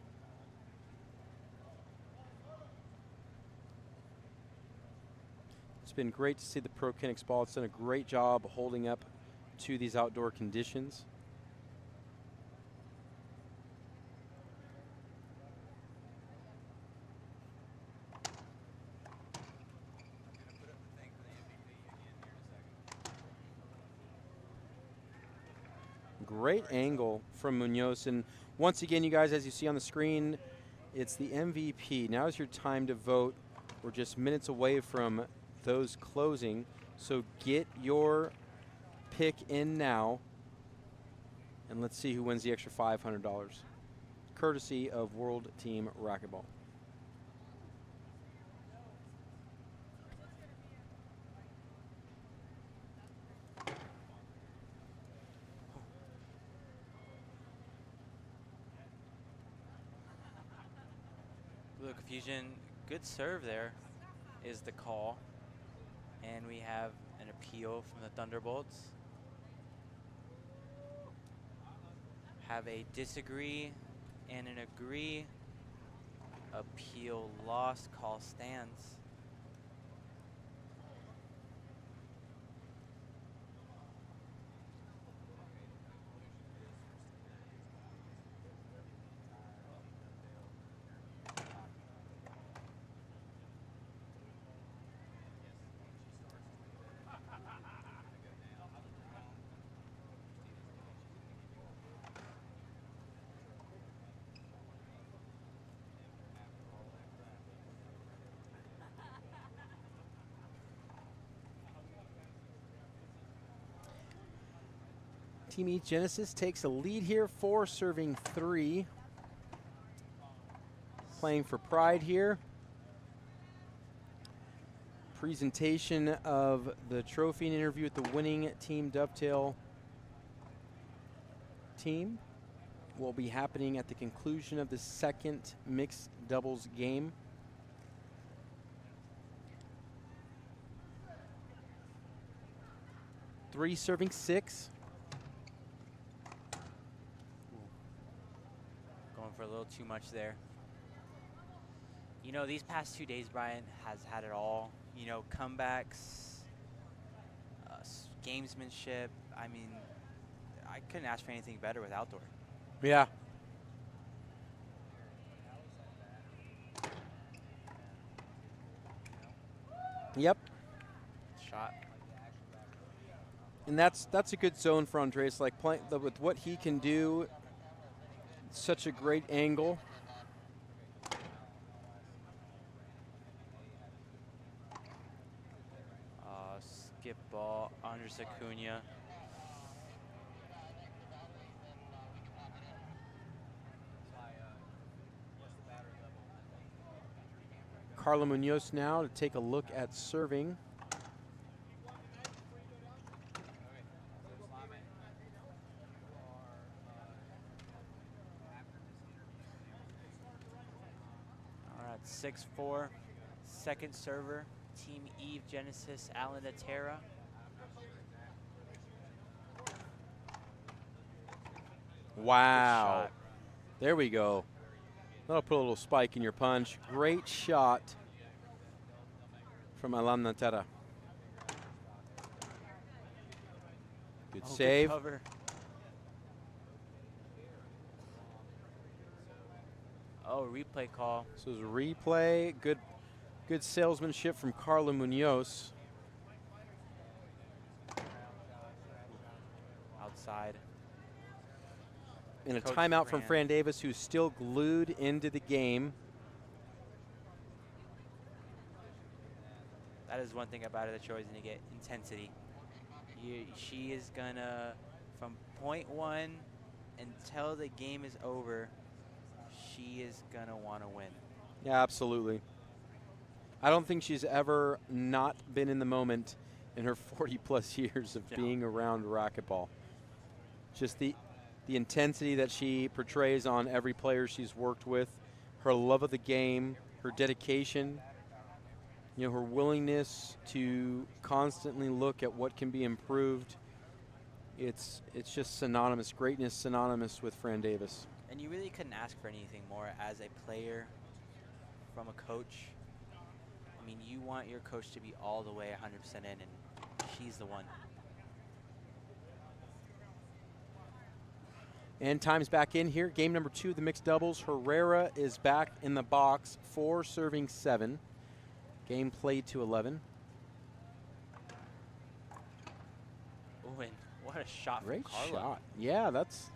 It's been great to see the Pro Kinetics ball. It's done a great job holding up to these outdoor conditions. great angle from Munoz. And once again, you guys, as you see on the screen, it's the MVP. Now is your time to vote. We're just minutes away from those closing. So get your pick in now. And let's see who wins the extra $500. Courtesy of World Team Racquetball. Little confusion. Good serve there is the call. And we have an appeal from the Thunderbolts. Have a disagree and an agree. Appeal lost, call stands. Team E Genesis takes a lead here, 4 serving 3. Playing for pride here. Presentation of the trophy and interview with the winning Team Dovetail team will be happening at the conclusion of the second mixed doubles game. Three serving 6. Going for a little too much there. You know, these past 2 days, Brian has had it all. You know, comebacks, gamesmanship. I mean, I couldn't ask for anything better with outdoor. Yeah. Yep. Shot. And that's a good zone for Andres. Like playing with what he can do, such a great angle. Skip ball, Andres Acuna. Carla Munoz now to take a look at serving. All right, 6-4, second server, Team Eve Genesis, Alan Atera. Wow. There we go. That'll put a little spike in your punch. Great shot from Alan Atera. Good save. Good cover. Oh, replay call. So it's a replay. Good salesmanship from Carla Munoz. Outside. And a Coach timeout from Fran. Fran Davis, who's still glued into the game. That is one thing about it that you're always going to get intensity. She is going to, from point 1 until the game is over, she is going to want to win. Yeah, absolutely. I don't think she's ever not been in the moment in her 40-plus years of being around racquetball. Just the intensity that she portrays on every player she's worked with, her love of the game, her dedication, you know, her willingness to constantly look at what can be improved. It's just synonymous, greatness synonymous with Fran Davis. And you really couldn't ask for anything more as a player from a coach. I mean, you want your coach to be all the way 100% in, and she's the one. And time's back in here. Game number 2 of the mixed doubles. Herrera is back in the box, 4 serving 7. Game played to 11. Ooh, and what a shot Great from Carla. shot. Yeah, that's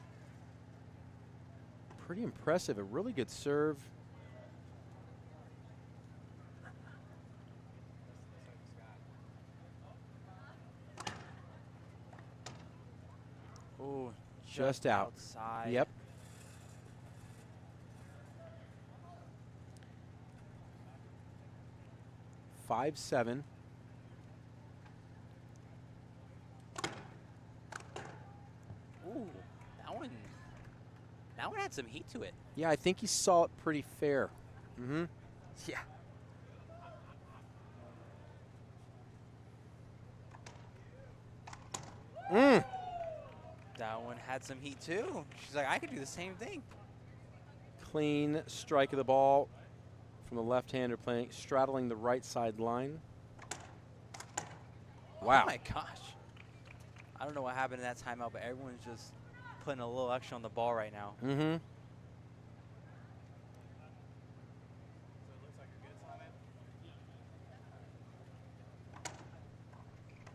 pretty impressive. A really good serve. Ooh, Just out. outside. Yep. Five, 7. Ooh, that one had some heat to it. Yeah, I think he saw it pretty fair. Mm-hmm. Yeah. Mm. That one had some heat too. She's like, I could do the same thing. Clean strike of the ball from the left-hander playing, straddling the right side line. Wow. Oh my gosh. I don't know what happened in that timeout, but everyone's just putting a little extra on the ball right now. Mm-hmm.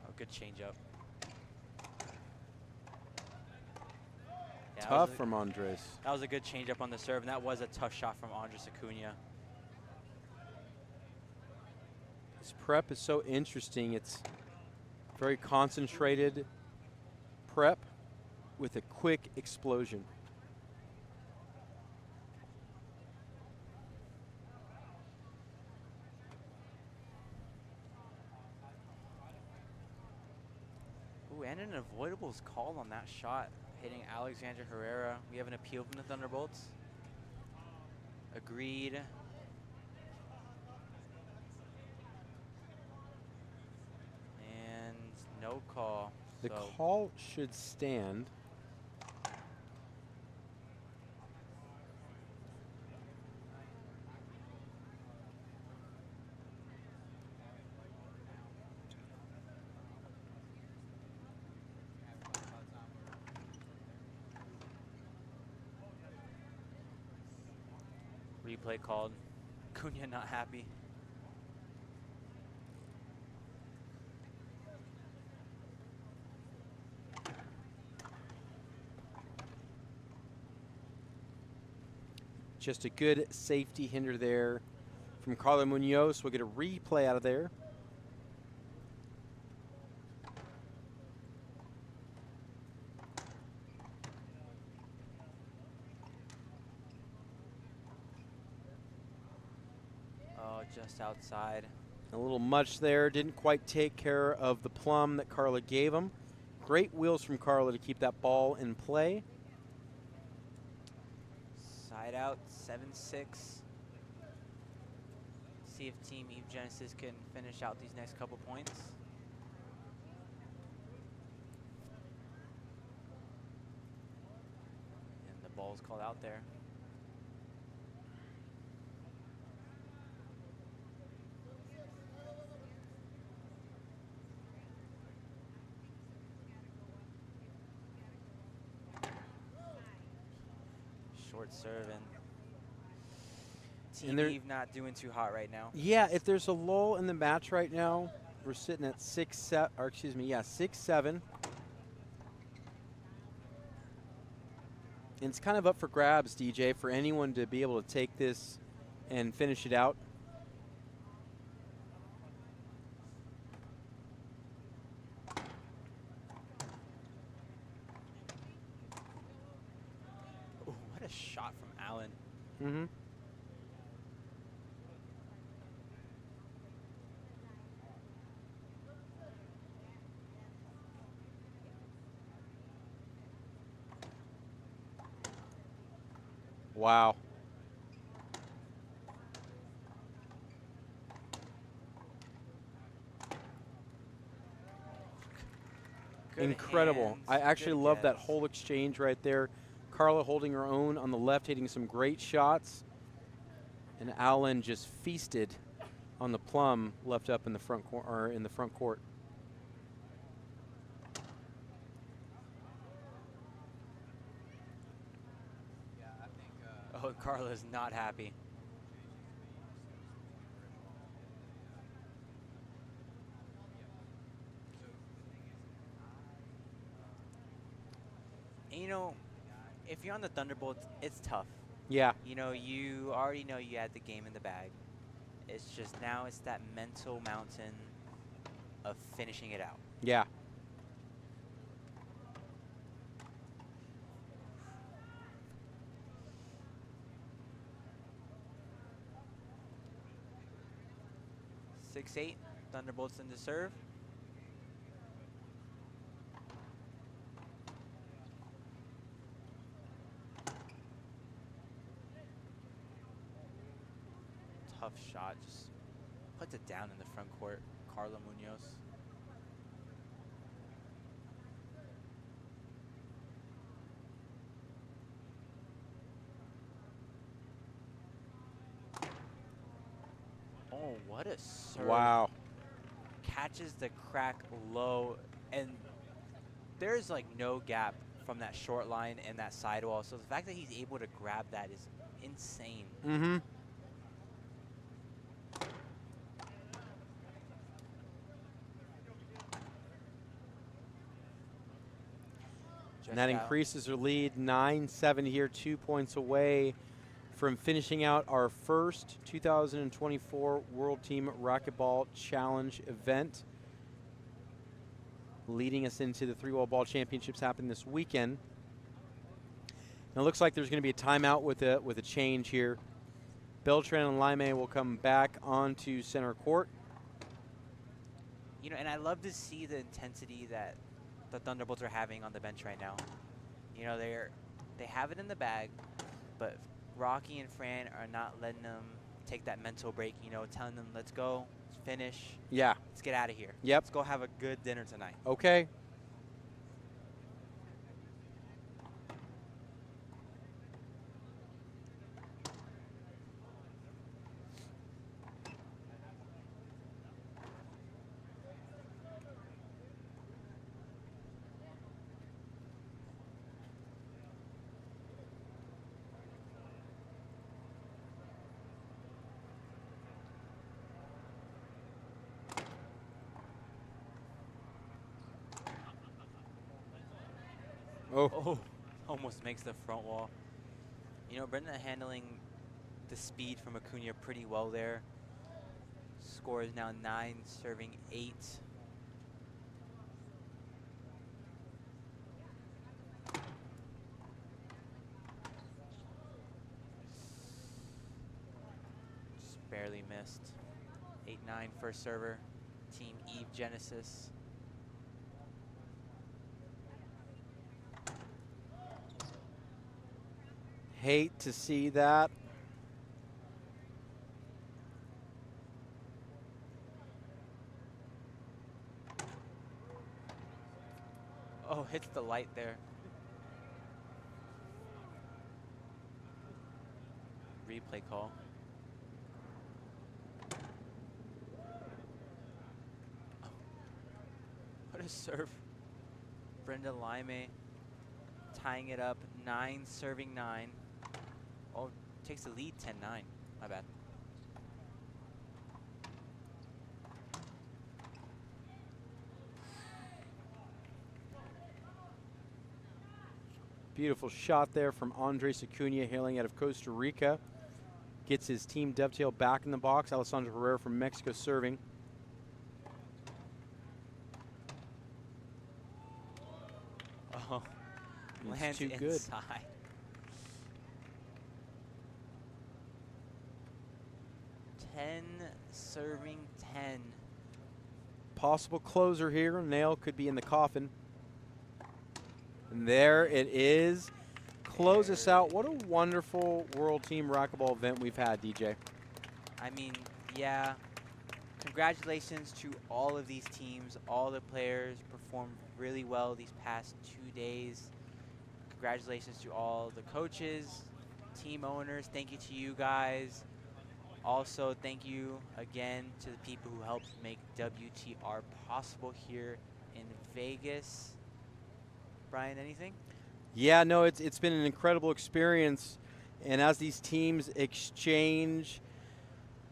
Oh, good changeup. Yeah, Tough from Andres. that was a good changeup on the serve, and that was a tough shot from Andres Acuna. This prep is so interesting. It's very concentrated prep with a quick explosion. Ooh, and an avoidables call on that shot, hitting Alexandra Herrera. We have an appeal from the Thunderbolts. Agreed. And no call. The so call should stand. replay called. Cunha not happy. Just a good safety hinder there from Carla Munoz. We'll get a replay out of there. Oh, just outside. A little much there. Didn't quite take care of the plum that Carla gave him. Great wheels from Carla to keep that ball in play. Side out, 7-6. See if Team Eve Genesis can finish out these next couple points. And the ball's called out there. Short serve, and Team Eve not doing too hot right now. Yeah, if there's a lull in the match right now, we're sitting at 6-7. And it's kind of up for grabs, DJ, for anyone to be able to take this and finish it out. Ooh, what a shot from Allen. Mm-hmm. Wow. Good Incredible. hands, I actually good love that guess. whole exchange right there. Carla holding her own on the left, hitting some great shots. And Allen just feasted on the plum left up in the front court. Oh, Carla's not happy. And, you know, if you're on the Thunderbolts, it's tough. Yeah. You know, you already know you had the game in the bag. It's just now it's that mental mountain of finishing it out. Yeah. Six, 8, Thunderbolts in to serve. Tough shot, just puts it down in the front court. Carla Munoz. Oh, what a serve. Wow. Catches the crack low, and there's like no gap from that short line and that sidewall. So the fact that he's able to grab that is insane. Mm-hmm. And that increases their lead 9-7 here, 2 points away from finishing out our first 2024 World Team Racquetball Challenge event, leading us into the 3-wall ball championships happening this weekend. And it looks like there's going to be a timeout with a change here. Beltran and Lime will come back onto center court. You know, and I love to see the intensity that the Thunderbolts are having on the bench right now. You know, they have it in the bag, but Rocky and Fran are not letting them take that mental break, you know, telling them, let's go, let's finish. Yeah. Let's get out of here. Yep. Let's go have a good dinner tonight. Okay. Oh, almost makes the front wall. You know, Brenda handling the speed from Acuna pretty well there. Score is now 9, serving 8. Just barely missed. 8-9 first server. Team Eve Genesis. Hate to see that. Oh, hits the light there. Replay call. Oh. What a serve. Brenda Lime tying it up, 9 serving 9. Oh, takes the lead 10-9. My bad. Beautiful shot there from Andres Acuna, hailing out of Costa Rica. Gets his team Dovetail back in the box. Alessandro Herrera from Mexico serving. Oh, It's lands too inside. good. 10 serving 10. Possible closer here. Nail could be in the coffin. And there it is. Close us out. What a wonderful World Team Racquetball event we've had, DJ. I mean, yeah. Congratulations to all of these teams. All the players performed really well these past 2 days. Congratulations to all the coaches, team owners. Thank you to you guys. Also, thank you again to the people who helped make WTR possible here in Vegas. Brian, anything? Yeah, no, it's been an incredible experience. And as these teams exchange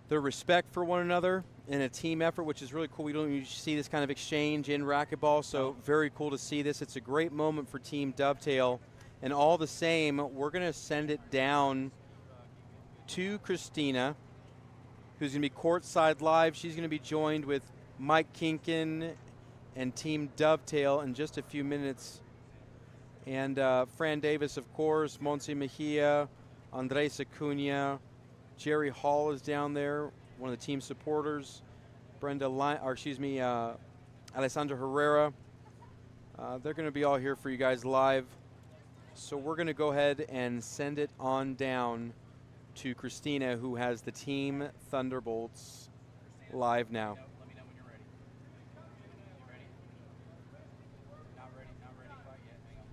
their respect for one another in a team effort, which is really cool. We don't usually see this kind of exchange in racquetball, so very cool to see this. It's a great moment for Team Dovetail. And all the same, we're going to send it down to Christina, who's going to be courtside live. She's going to be joined with Mike Kinkin and Team Dovetail in just a few minutes. And Fran Davis, of course, Monse Mejia, Andres Acuna, Jerry Hall is down there, one of the team supporters. Alessandra Herrera. They're going to be all here for you guys live. So we're going to go ahead and send it on down to Christina, who has the Team Thunderbolts live now. Let me know when you're ready. You ready? Not ready quite yet. Hang on.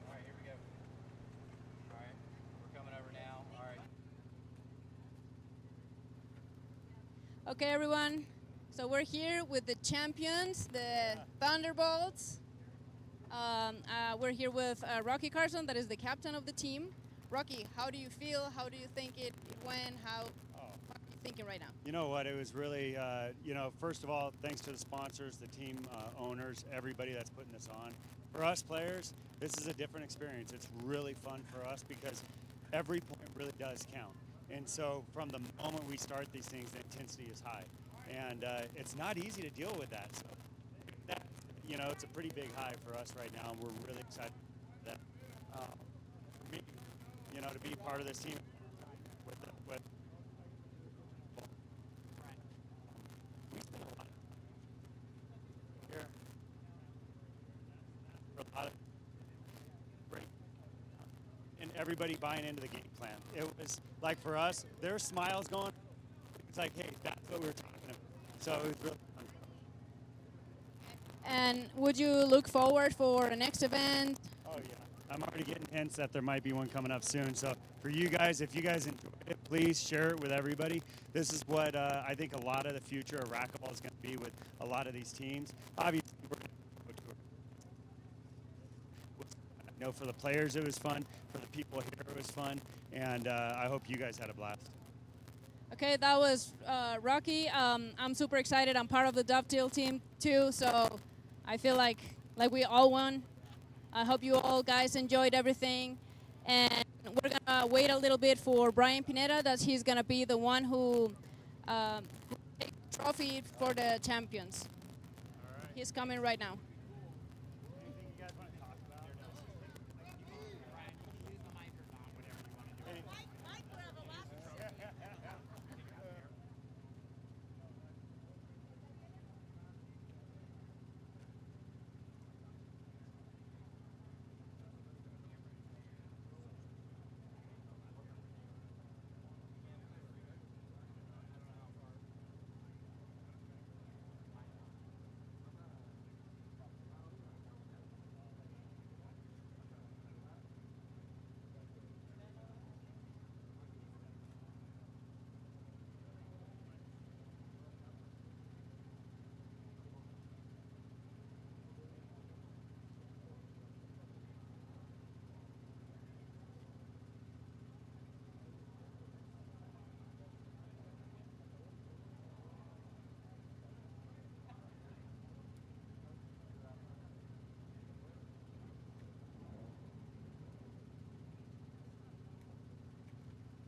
All right, here we go. All right, we're coming over now. All right. Okay, everyone. So we're here with the champions, the Thunderbolts. We're here with Rocky Carson, that is the captain of the team. Rocky, how do you feel? How do you think it went? What are you thinking right now? You know what? It was really, first of all, thanks to the sponsors, the team owners, everybody that's putting this on. For us players, this is a different experience. It's really fun for us because every point really does count. And so from the moment we start these things, the intensity is high. And it's not easy to deal with that. So, it's a pretty big high for us right now, and we're really excited for that. For me, to be part of this team with we spend a lot here. A lot of great. And everybody buying into the game plan. It was like for us, their smiles going. It's like, hey, that's what we were talking about. So it was really fun. And would you look forward for the next event? Oh, yeah. I'm already getting hints that there might be one coming up soon. So for you guys, if you guys enjoyed it, please share it with everybody. This is what I think a lot of the future of racquetball is going to be with a lot of these teams. Obviously, we're going to go to I know for the players it was fun. For the people here it was fun. And I hope you guys had a blast. Okay, that was Rocky. I'm super excited. I'm part of the Dovetail team too, so I feel like we all won. I hope you all guys enjoyed everything. And we're gonna wait a little bit for Brian Pineda, that he's gonna be the one who take the trophy for the champions. All right. He's coming right now. Anything you guys want to talk about?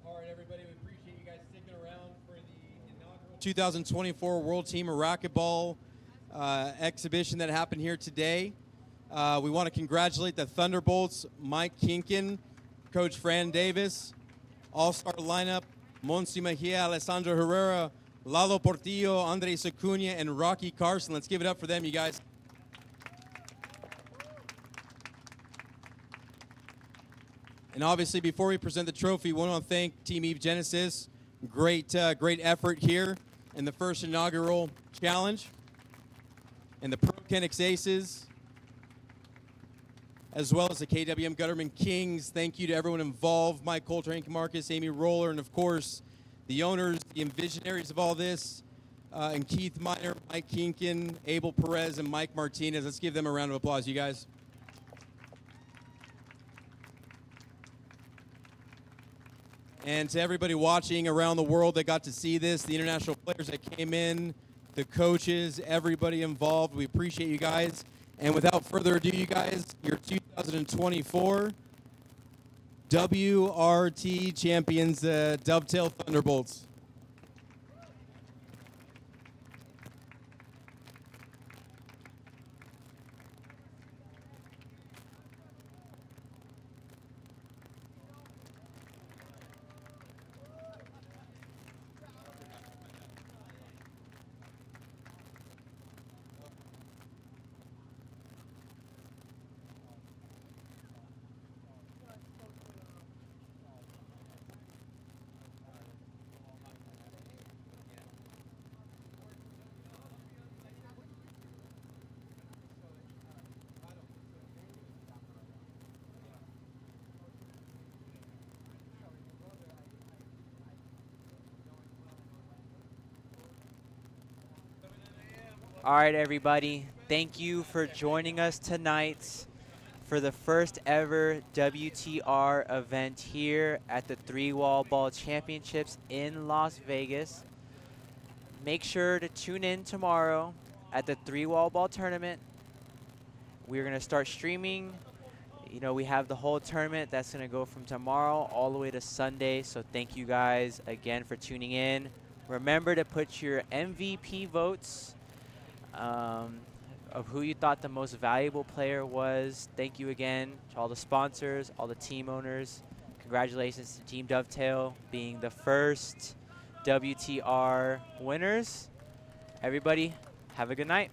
All right, everybody, we appreciate you guys sticking around for the inaugural 2024 World Team of Racquetball exhibition that happened here today. We want to congratulate the Thunderbolts, Mike Kinkin, Coach Fran Davis, all-star lineup, Monse Mejia, Alessandro Herrera, Lalo Portillo, Andres Acuna, and Rocky Carson. Let's give it up for them, you guys. And obviously, before we present the trophy, we want to thank Team Eve Genesis. Great effort here in the first inaugural challenge. And the Pro Kenix Aces, as well as the KWM Gutterman Kings. Thank you to everyone involved, Mike Coulter, Hank Marcus, Amy Roller, and of course, the owners, the visionaries of all this, and Keith Miner, Mike Kinkin, Abel Perez, and Mike Martinez. Let's give them a round of applause, you guys. And to everybody watching around the world that got to see this, the international players that came in, the coaches, everybody involved, we appreciate you guys. And without further ado, you guys, your 2024 WRT champions, Dovetail Thunderbolts. All right, everybody. Thank you for joining us tonight for the first ever WTR event here at the 3-Wall Ball Championships in Las Vegas. Make sure to tune in tomorrow at the 3-Wall Ball Tournament. We're going to start streaming. You know, we have the whole tournament that's going to go from tomorrow all the way to Sunday. So thank you guys again for tuning in. Remember to put your MVP votes of who you thought the most valuable player was. Thank you again to all the sponsors, all the team owners. Congratulations to Team Dovetail being the first WTR winners. Everybody, have a good night.